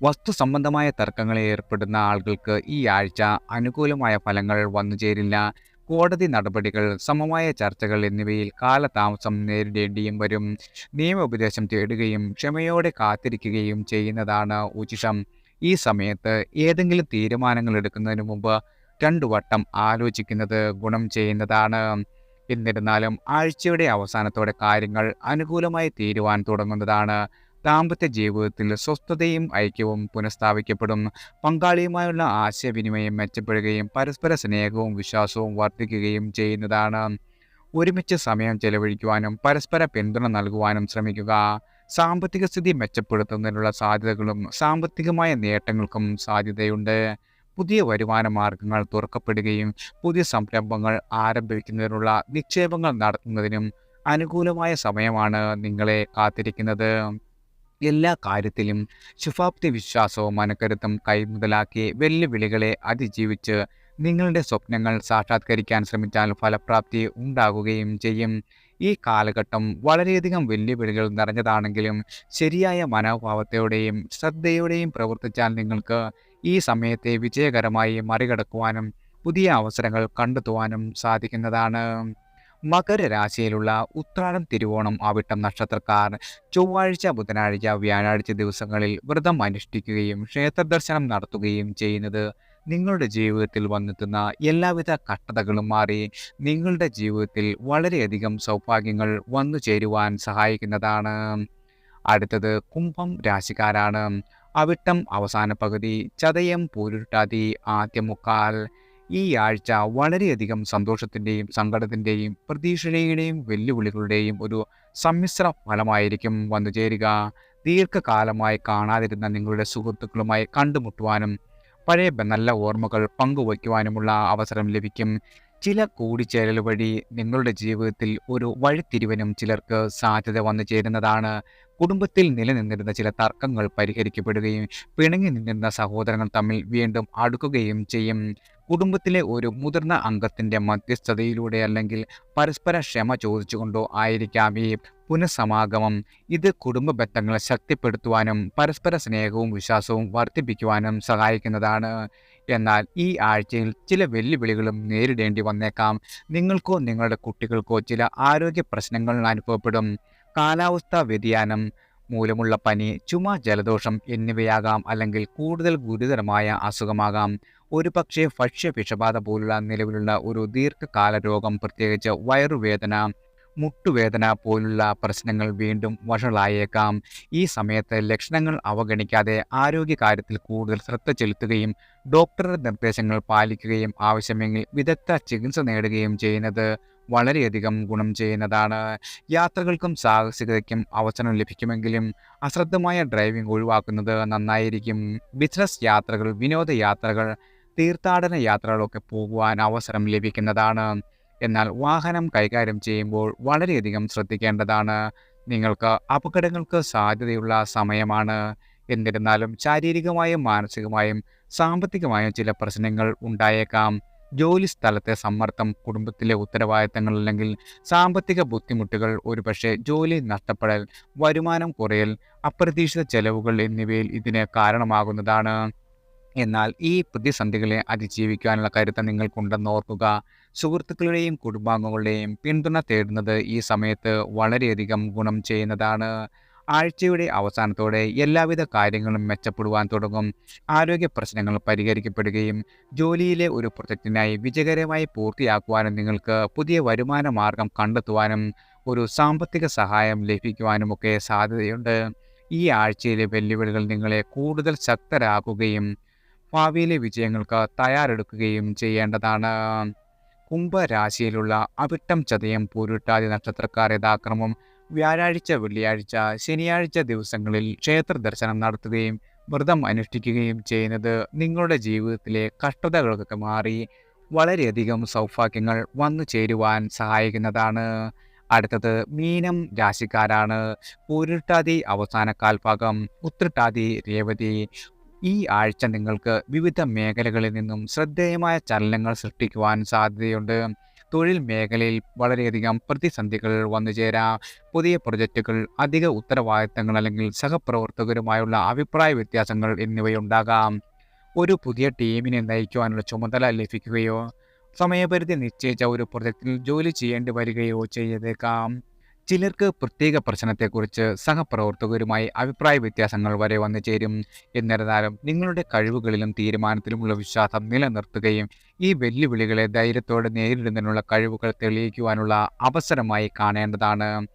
വസ്തു സംബന്ധമായ തർക്കങ്ങളിൽ ഏർപ്പെടുന്ന ആളുകൾക്ക് ഈ ആഴ്ച അനുകൂലമായ ഫലങ്ങൾ വന്നുചേരില്ല. കോടതി നടപടികൾ, സമമായ ചർച്ചകൾ എന്നിവയിൽ കാലതാമസം നേരിടേണ്ടിയും വരും. നിയമോപദേശം തേടുകയും ക്ഷമയോടെ കാത്തിരിക്കുകയും ചെയ്യുന്നതാണ് ഉചിതം. ഈ സമയത്ത് ഏതെങ്കിലും തീരുമാനങ്ങൾ എടുക്കുന്നതിന് മുമ്പ് 2 വട്ടം ആലോചിക്കുന്നത് ഗുണം ചെയ്യുന്നതാണ്. എന്നിരുന്നാലും ആഴ്ചയുടെ അവസാനത്തോടെ കാര്യങ്ങൾ അനുകൂലമായി തീരുവാൻ തുടങ്ങുന്നതാണ്. ദാമ്പത്യ ജീവിതത്തിൽ സ്വസ്ഥതയും ഐക്യവും പുനഃസ്ഥാപിക്കപ്പെടും. പങ്കാളിയുമായുള്ള ആശയവിനിമയം മെച്ചപ്പെടുകയും പരസ്പര സ്നേഹവും വിശ്വാസവും വർദ്ധിക്കുകയും ചെയ്യുന്നതാണ്. ഒരുമിച്ച് സമയം ചെലവഴിക്കുവാനും പരസ്പര പിന്തുണ നൽകുവാനും ശ്രമിക്കുക. സാമ്പത്തിക സ്ഥിതി മെച്ചപ്പെടുത്തുന്നതിനുള്ള സാധ്യതകളും സാമ്പത്തികമായ നേട്ടങ്ങൾക്കും സാധ്യതയുണ്ട്. പുതിയ വരുമാന മാർഗങ്ങൾ തുറക്കപ്പെടുകയും പുതിയ സംരംഭങ്ങൾ ആരംഭിക്കുന്നതിനുള്ള നിക്ഷേപങ്ങൾ നടത്തുന്നതിനും അനുകൂലമായ സമയമാണ് നിങ്ങളെ കാത്തിരിക്കുന്നത്. എല്ലാ കാര്യത്തിലും ശുഭാപ്തി വിശ്വാസവും മനക്കരുത്തും കൈമുതലാക്കി വെല്ലുവിളികളെ അതിജീവിച്ച് നിങ്ങളുടെ സ്വപ്നങ്ങൾ സാക്ഷാത്കരിക്കാൻ ശ്രമിച്ചാൽ ഫലപ്രാപ്തി ഉണ്ടാകുകയും ചെയ്യും. ഈ കാലഘട്ടം വളരെയധികം വെല്ലുവിളികൾ നിറഞ്ഞതാണെങ്കിലും ശരിയായ മനോഭാവത്തോടെയും ശ്രദ്ധയോടെയും പ്രവർത്തിച്ചാൽ നിങ്ങൾക്ക് ഈ സമയത്തെ വിജയകരമായി മറികടക്കുവാനും പുതിയ അവസരങ്ങൾ കണ്ടെത്തുവാനും സാധിക്കുന്നതാണ്. മകരരാശിയിലുള്ള ഉത്രാടം, തിരുവോണം, അവിട്ടം നക്ഷത്രക്കാർ ചൊവ്വാഴ്ച, ബുധനാഴ്ച, വ്യാഴാഴ്ച ദിവസങ്ങളിൽ വ്രതം അനുഷ്ഠിക്കുകയും ക്ഷേത്രദർശനം നടത്തുകയും ചെയ്യുന്നത് നിങ്ങളുടെ ജീവിതത്തിൽ വന്നെത്തുന്ന എല്ലാവിധ കഷ്ടതകളും മാറി നിങ്ങളുടെ ജീവിതത്തിൽ വളരെയധികം സൗഭാഗ്യങ്ങൾ വന്നു ചേരുവാൻ സഹായിക്കുന്നതാണ്. അടുത്തത് കുംഭം രാശിക്കാരാണ്. അവിട്ടം അവസാന പകുതി, ചതയം പൂരുരുട്ടാതി ആദ്യ മുക്കാൽ. ഈ ആഴ്ച വളരെയധികം സന്തോഷത്തിൻ്റെയും സങ്കടത്തിൻ്റെയും പ്രതീക്ഷയുടെയും വെല്ലുവിളികളുടെയും ഒരു സമ്മിശ്ര ഫലമായിരിക്കും വന്നു ചേരുക. ദീർഘകാലമായി കാണാതിരുന്ന നിങ്ങളുടെ സുഹൃത്തുക്കളുമായി കണ്ടുമുട്ടുവാനും പഴയ നല്ല ഓർമ്മകൾ പങ്കുവയ്ക്കുവാനുമുള്ള അവസരം ലഭിക്കും. ചില കൂടിച്ചേരൽ വഴി നിങ്ങളുടെ ജീവിതത്തിൽ ഒരു വഴിത്തിരിവിനും ചിലർക്ക് സാധ്യത വന്നു ചേരുന്നതാണ്. കുടുംബത്തിൽ നിലനിന്നിരുന്ന ചില തർക്കങ്ങൾ പരിഹരിക്കപ്പെടുകയും പിണങ്ങി നിന്നിരുന്ന സഹോദരങ്ങൾ തമ്മിൽ വീണ്ടും അടുക്കുകയും ചെയ്യും. കുടുംബത്തിലെ ഒരു മുതിർന്ന അംഗത്തിൻ്റെ മധ്യസ്ഥതയിലൂടെ അല്ലെങ്കിൽ പരസ്പര ക്ഷമ ചോദിച്ചുകൊണ്ടോ ആയിരിക്കാം ഈ പുനഃസമാഗമം. ഇത് കുടുംബ ബന്ധങ്ങളെ ശക്തിപ്പെടുത്തുവാനും പരസ്പര സ്നേഹവും വിശ്വാസവും വർദ്ധിപ്പിക്കുവാനും സഹായിക്കുന്നതാണ്. എന്നാൽ ഈ ആഴ്ചയിൽ ചില വെല്ലുവിളികളും നേരിടേണ്ടി വന്നേക്കാം. നിങ്ങൾക്കോ നിങ്ങളുടെ കുട്ടികൾക്കോ ചില ആരോഗ്യ പ്രശ്നങ്ങൾ അനുഭവപ്പെടും. കാലാവസ്ഥാ വ്യതിയാനം മൂലമുള്ള പനി, ചുമ, ജലദോഷം എന്നിവയാകാം, അല്ലെങ്കിൽ കൂടുതൽ ഗുരുതരമായ അസുഖമാകാം. ഒരുപക്ഷെ ഭക്ഷ്യ വിഷബാധ പോലുള്ള നിലവിലുള്ള ഒരു ദീർഘകാല രോഗം, പ്രത്യേകിച്ച് വയറുവേദന, മുട്ടുവേദന പോലുള്ള പ്രശ്നങ്ങൾ വീണ്ടും വഷളായേക്കാം. ഈ സമയത്ത് ലക്ഷണങ്ങൾ അവഗണിക്കാതെ ആരോഗ്യകാര്യത്തിൽ കൂടുതൽ ശ്രദ്ധ ചെലുത്തുകയും ഡോക്ടറുടെ നിർദ്ദേശങ്ങൾ പാലിക്കുകയും ആവശ്യമെങ്കിൽ വിദഗ്ധ ചികിത്സ നേടുകയും ചെയ്യുന്നത് വളരെയധികം ഗുണം ചെയ്യുന്നതാണ്. യാത്രകൾക്കും സാഹസികതയ്ക്കും അവസരം ലഭിക്കുമെങ്കിലും അശ്രദ്ധമായ ഡ്രൈവിംഗ് ഒഴിവാക്കുന്നത് നന്നായിരിക്കും. ബിസിനസ് യാത്രകൾ, വിനോദയാത്രകൾ, തീർത്ഥാടന യാത്രകളൊക്കെ പോകുവാൻ അവസരം ലഭിക്കുന്നതാണ്. എന്നാൽ വാഹനം കൈകാര്യം ചെയ്യുമ്പോൾ വളരെയധികം ശ്രദ്ധിക്കേണ്ടതാണ്. നിങ്ങൾക്ക് അപകടങ്ങൾക്ക് സാധ്യതയുള്ള സമയമാണ്. എന്നിരുന്നാലും ശാരീരികമായും മാനസികമായും സാമ്പത്തികമായും ചില പ്രശ്നങ്ങൾ ഉണ്ടായേക്കാം. ജോലി സ്ഥലത്തെ സമ്മർദ്ദം, കുടുംബത്തിലെ ഉത്തരവാദിത്തങ്ങൾ അല്ലെങ്കിൽ സാമ്പത്തിക ബുദ്ധിമുട്ടുകൾ, ഒരുപക്ഷെ ജോലി നഷ്ടപ്പെടൽ, വരുമാനം കുറയൽ, അപ്രതീക്ഷിത ചെലവുകൾ എന്നിവയിൽ ഇതിന് കാരണമാകുന്നതാണ്. എന്നാൽ ഈ പ്രതിസന്ധികളെ അതിജീവിക്കാനുള്ള കരുത്ത് നിങ്ങൾക്കുണ്ടെന്ന് ഓർക്കുക. സുഹൃത്തുക്കളുടെയും കുടുംബാംഗങ്ങളുടെയും പിന്തുണ തേടുന്നത് ഈ സമയത്ത് വളരെയധികം ഗുണം ചെയ്യുന്നതാണ്. ആഴ്ചയുടെ അവസാനത്തോടെ എല്ലാവിധ കാര്യങ്ങളും മെച്ചപ്പെടുവാൻ തുടങ്ങും. ആരോഗ്യ പ്രശ്നങ്ങൾ പരിഹരിക്കപ്പെടുകയും ജോലിയിലെ ഒരു പ്രൊജക്റ്റിനായി വിജയകരമായി പൂർത്തിയാക്കുവാനും നിങ്ങൾക്ക് പുതിയ വരുമാന മാർഗം കണ്ടെത്തുവാനും ഒരു സാമ്പത്തിക സഹായം ലഭിക്കുവാനുമൊക്കെ സാധ്യതയുണ്ട്. ഈ ആഴ്ചയിലെ വെല്ലുവിളികൾ നിങ്ങളെ കൂടുതൽ ശക്തരാക്കുകയും ഭാവിയിലെ വിജയങ്ങൾക്ക് തയ്യാറെടുക്കുകയും ചെയ്യേണ്ടതാണ്. കുംഭരാശിയിലുള്ള അവിട്ടം, ചതയം, പൂരുരുട്ടാതി നക്ഷത്രക്കാർ യഥാക്രമം വ്യാഴാഴ്ച, വെള്ളിയാഴ്ച, ശനിയാഴ്ച ദിവസങ്ങളിൽ ക്ഷേത്ര ദർശനം നടത്തുകയും വ്രതം അനുഷ്ഠിക്കുകയും ചെയ്യുന്നത് നിങ്ങളുടെ ജീവിതത്തിലെ കഷ്ടതകളൊക്കെ മാറി വളരെയധികം സൗഭാഗ്യങ്ങൾ വന്നു ചേരുവാൻ സഹായിക്കുന്നതാണ്. അടുത്തത് മീനം രാശിക്കാരാണ്. പൂരുരുട്ടാതി അവസാന കാൽഭാഗം, ഉത്രട്ടാതി, രേവതി. ഈ ആഴ്ച നിങ്ങൾക്ക് വിവിധ മേഖലകളിൽ നിന്നും ശ്രദ്ധേയമായ ചലനങ്ങൾ സൃഷ്ടിക്കുവാൻ സാധ്യതയുണ്ട്. തൊഴിൽ മേഖലയിൽ വളരെയധികം പ്രതിസന്ധികൾ വന്നു ചേരാം. പുതിയ പ്രൊജക്റ്റുകൾ, അധിക ഉത്തരവാദിത്തങ്ങൾ അല്ലെങ്കിൽ സഹപ്രവർത്തകരുമായുള്ള അഭിപ്രായ വ്യത്യാസങ്ങൾ എന്നിവയുണ്ടാകാം. ഒരു പുതിയ ടീമിനെ നയിക്കുവാനുള്ള ചുമതല ലഭിക്കുകയോ സമയപരിധി നിശ്ചയിച്ച ഒരു പ്രൊജക്റ്റിൽ ജോലി ചെയ്യേണ്ടി വരികയോ ചെയ്തേക്കാം. ചിലർക്ക് പ്രത്യേക പ്രശ്നത്തെക്കുറിച്ച് സഹപ്രവർത്തകരുമായി അഭിപ്രായ വ്യത്യാസങ്ങൾ വരെ വന്നു ചേരും. എന്നിരുന്നാലും നിങ്ങളുടെ കഴിവുകളിലും തീരുമാനത്തിലുമുള്ള വിശ്വാസം നിലനിർത്തുകയും ഈ വെല്ലുവിളികളെ ധൈര്യത്തോടെ നേരിടുന്നതിനുള്ള കഴിവുകൾ തെളിയിക്കുവാനുള്ള അവസരമായി കാണേണ്ടതാണ്.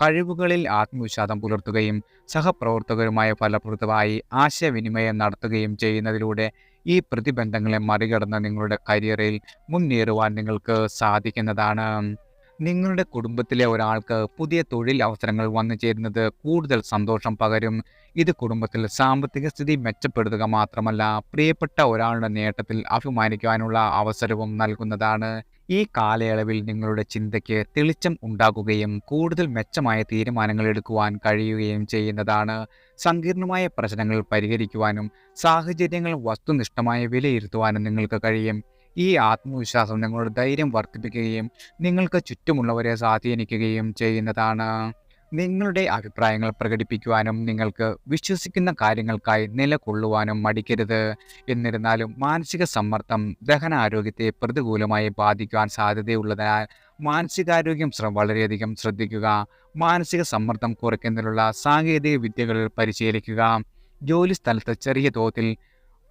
കഴിവുകളിൽ ആത്മവിശ്വാസം പുലർത്തുകയും സഹപ്രവർത്തകരുമായി ഫലപ്രദമായി ആശയവിനിമയം നടത്തുകയും ചെയ്യുന്നതിലൂടെ ഈ പ്രതിബന്ധങ്ങളെ മറികടന്ന് നിങ്ങളുടെ കരിയറിൽ മുന്നേറുവാൻ നിങ്ങൾക്ക് സാധിക്കുന്നതാണ്. നിങ്ങളുടെ കുടുംബത്തിലെ ഒരാൾക്ക് പുതിയ തൊഴിൽ അവസരങ്ങൾ വന്നു ചേരുന്നത് കൂടുതൽ സന്തോഷം പകരും. ഇത് കുടുംബത്തിൽ സാമ്പത്തിക സ്ഥിതി മെച്ചപ്പെടുത്തുക മാത്രമല്ല, പ്രിയപ്പെട്ട ഒരാളുടെ നേട്ടത്തിൽ അഭിമാനിക്കുവാനുള്ള അവസരവും നൽകുന്നതാണ്. ഈ കാലയളവിൽ നിങ്ങളുടെ ചിന്തയ്ക്ക് തെളിച്ചം ഉണ്ടാകുകയും കൂടുതൽ മെച്ചമായ തീരുമാനങ്ങൾ എടുക്കുവാൻ കഴിയുകയും ചെയ്യുന്നതാണ്. സങ്കീർണമായ പ്രശ്നങ്ങൾ പരിഹരിക്കുവാനും സാഹചര്യങ്ങൾ വസ്തുനിഷ്ഠമായി വിലയിരുത്തുവാനും നിങ്ങൾക്ക് കഴിയും. ഈ ആത്മവിശ്വാസം നിങ്ങളുടെ ധൈര്യം വർദ്ധിപ്പിക്കുകയും നിങ്ങൾക്ക് ചുറ്റുമുള്ളവരെ സ്വാധീനിക്കുകയും ചെയ്യുന്നതാണ്. നിങ്ങളുടെ അഭിപ്രായങ്ങൾ പ്രകടിപ്പിക്കുവാനും നിങ്ങൾക്ക് വിശ്വസിക്കുന്ന കാര്യങ്ങൾക്കായി നിലകൊള്ളുവാനും മടിക്കരുത്. എന്നിരുന്നാലും മാനസിക സമ്മർദ്ദം ദഹനാരോഗ്യത്തെ പ്രതികൂലമായി ബാധിക്കുവാൻ സാധ്യതയുള്ളതിനാൽ മാനസികാരോഗ്യം വളരെയധികം ശ്രദ്ധിക്കുക. മാനസിക സമ്മർദ്ദം കുറയ്ക്കുന്നതിനുള്ള സാങ്കേതിക വിദ്യകൾ പരിശീലിക്കുക. ജോലി സ്ഥലത്ത് ചെറിയ തോതിൽ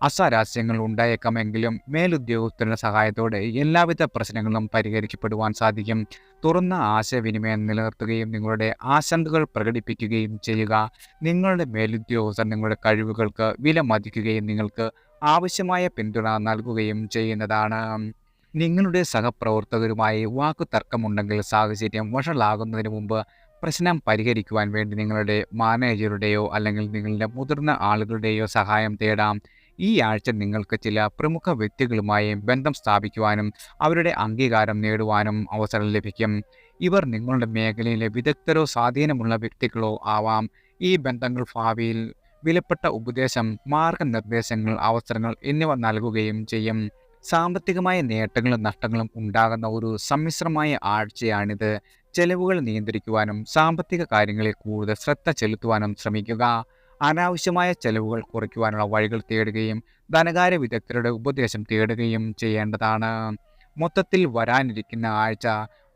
അസ്വാരസ്യങ്ങൾ ഉണ്ടായേക്കാമെങ്കിലും മേലുദ്യോഗസ്ഥരുടെ സഹായത്തോടെ എല്ലാവിധ പ്രശ്നങ്ങളും പരിഹരിക്കപ്പെടുവാൻ സാധിക്കും. തുറന്ന ആശയവിനിമയം നിലനിർത്തുകയും നിങ്ങളുടെ ആശങ്കകൾ പ്രകടിപ്പിക്കുകയും ചെയ്യുക. നിങ്ങളുടെ മേലുദ്യോഗസ്ഥർ നിങ്ങളുടെ കഴിവുകൾക്ക് വിലമതിക്കുകയും നിങ്ങൾക്ക് ആവശ്യമായ പിന്തുണ നൽകുകയും ചെയ്യുന്നതാണ്. നിങ്ങളുടെ സഹപ്രവർത്തകരുമായി വാക്കുതർക്കമുണ്ടെങ്കിൽ സാഹചര്യം വഷളാകുന്നതിന് മുമ്പ് പ്രശ്നം പരിഹരിക്കുവാൻ വേണ്ടി നിങ്ങളുടെ മാനേജറുടെയോ അല്ലെങ്കിൽ നിങ്ങളുടെ മുതിർന്ന ആളുകളുടെയോ സഹായം തേടാം. ഈ ആഴ്ച നിങ്ങൾക്ക് ചില പ്രമുഖ വ്യക്തികളുമായി ബന്ധം സ്ഥാപിക്കുവാനും അവരുടെ അംഗീകാരം നേടുവാനും അവസരം ലഭിക്കും. ഇവർ നിങ്ങളുടെ മേഖലയിലെ വിദഗ്ധരോ സ്വാധീനമുള്ള വ്യക്തികളോ ആവാം. ഈ ബന്ധങ്ങൾ ഭാവിയിൽ വിലപ്പെട്ട ഉപദേശം, മാർഗനിർദ്ദേശങ്ങൾ, അവസരങ്ങൾ എന്നിവ നൽകുകയും ചെയ്യും. സാമ്പത്തികമായ നേട്ടങ്ങളും നഷ്ടങ്ങളും ഉണ്ടാകുന്ന ഒരു സമ്മിശ്രമായ ആഴ്ചയാണിത്. ചെലവുകൾ നിയന്ത്രിക്കുവാനും സാമ്പത്തിക കാര്യങ്ങളിൽ കൂടുതൽ ശ്രദ്ധ ചെലുത്തുവാനും ശ്രമിക്കുക. അനാവശ്യമായ ചെലവുകൾ കുറയ്ക്കുവാനുള്ള വഴികൾ തേടുകയും ധനകാര്യ വിദഗ്ധരുടെ ഉപദേശം തേടുകയും ചെയ്യേണ്ടതാണ്. മൊത്തത്തിൽ വരാനിരിക്കുന്ന ആഴ്ച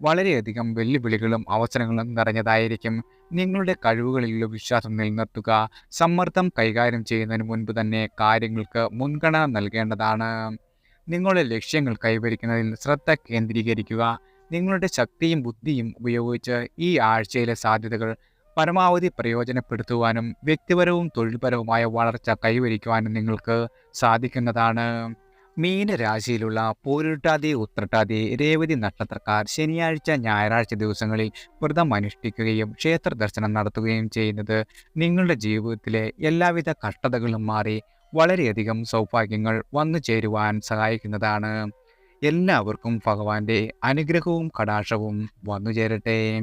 വളരെയധികം വെല്ലുവിളികളും അവസരങ്ങളും നിറഞ്ഞതായിരിക്കും. നിങ്ങളുടെ കഴിവുകളിലുള്ള വിശ്വാസം നിലനിർത്തുക. സമ്മർദ്ദം കൈകാര്യം ചെയ്യുന്നതിന് മുൻപ് തന്നെ കാര്യങ്ങൾക്ക് മുൻഗണന നൽകേണ്ടതാണ്. നിങ്ങളുടെ ലക്ഷ്യങ്ങൾ കൈവരിക്കുന്നതിൽ ശ്രദ്ധ കേന്ദ്രീകരിക്കുക. നിങ്ങളുടെ ശക്തിയും ബുദ്ധിയും ഉപയോഗിച്ച് ഈ ആഴ്ചയിലെ സാധ്യതകൾ പരമാവധി പ്രയോജനപ്പെടുത്തുവാനും വ്യക്തിപരവും തൊഴിൽപരവുമായ വളർച്ച കൈവരിക്കുവാനും നിങ്ങൾക്ക് സാധിക്കുന്നതാണ്. മീനരാശിയിലുള്ള പൂരുരുട്ടാതി, ഉത്രട്ടാതി, രേവതി നക്ഷത്രക്കാർ ശനിയാഴ്ച, ഞായറാഴ്ച ദിവസങ്ങളിൽ വ്രതം അനുഷ്ഠിക്കുകയും ക്ഷേത്ര ദർശനം നടത്തുകയും ചെയ്യുന്നത് നിങ്ങളുടെ ജീവിതത്തിലെ എല്ലാവിധ കഷ്ടതകളും മാറി വളരെയധികം സൗഭാഗ്യങ്ങൾ വന്നു ചേരുവാൻ സഹായിക്കുന്നതാണ്. എല്ലാവർക്കും ഭഗവാന്റെ അനുഗ്രഹവും കടാക്ഷവും വന്നു ചേരട്ടെ.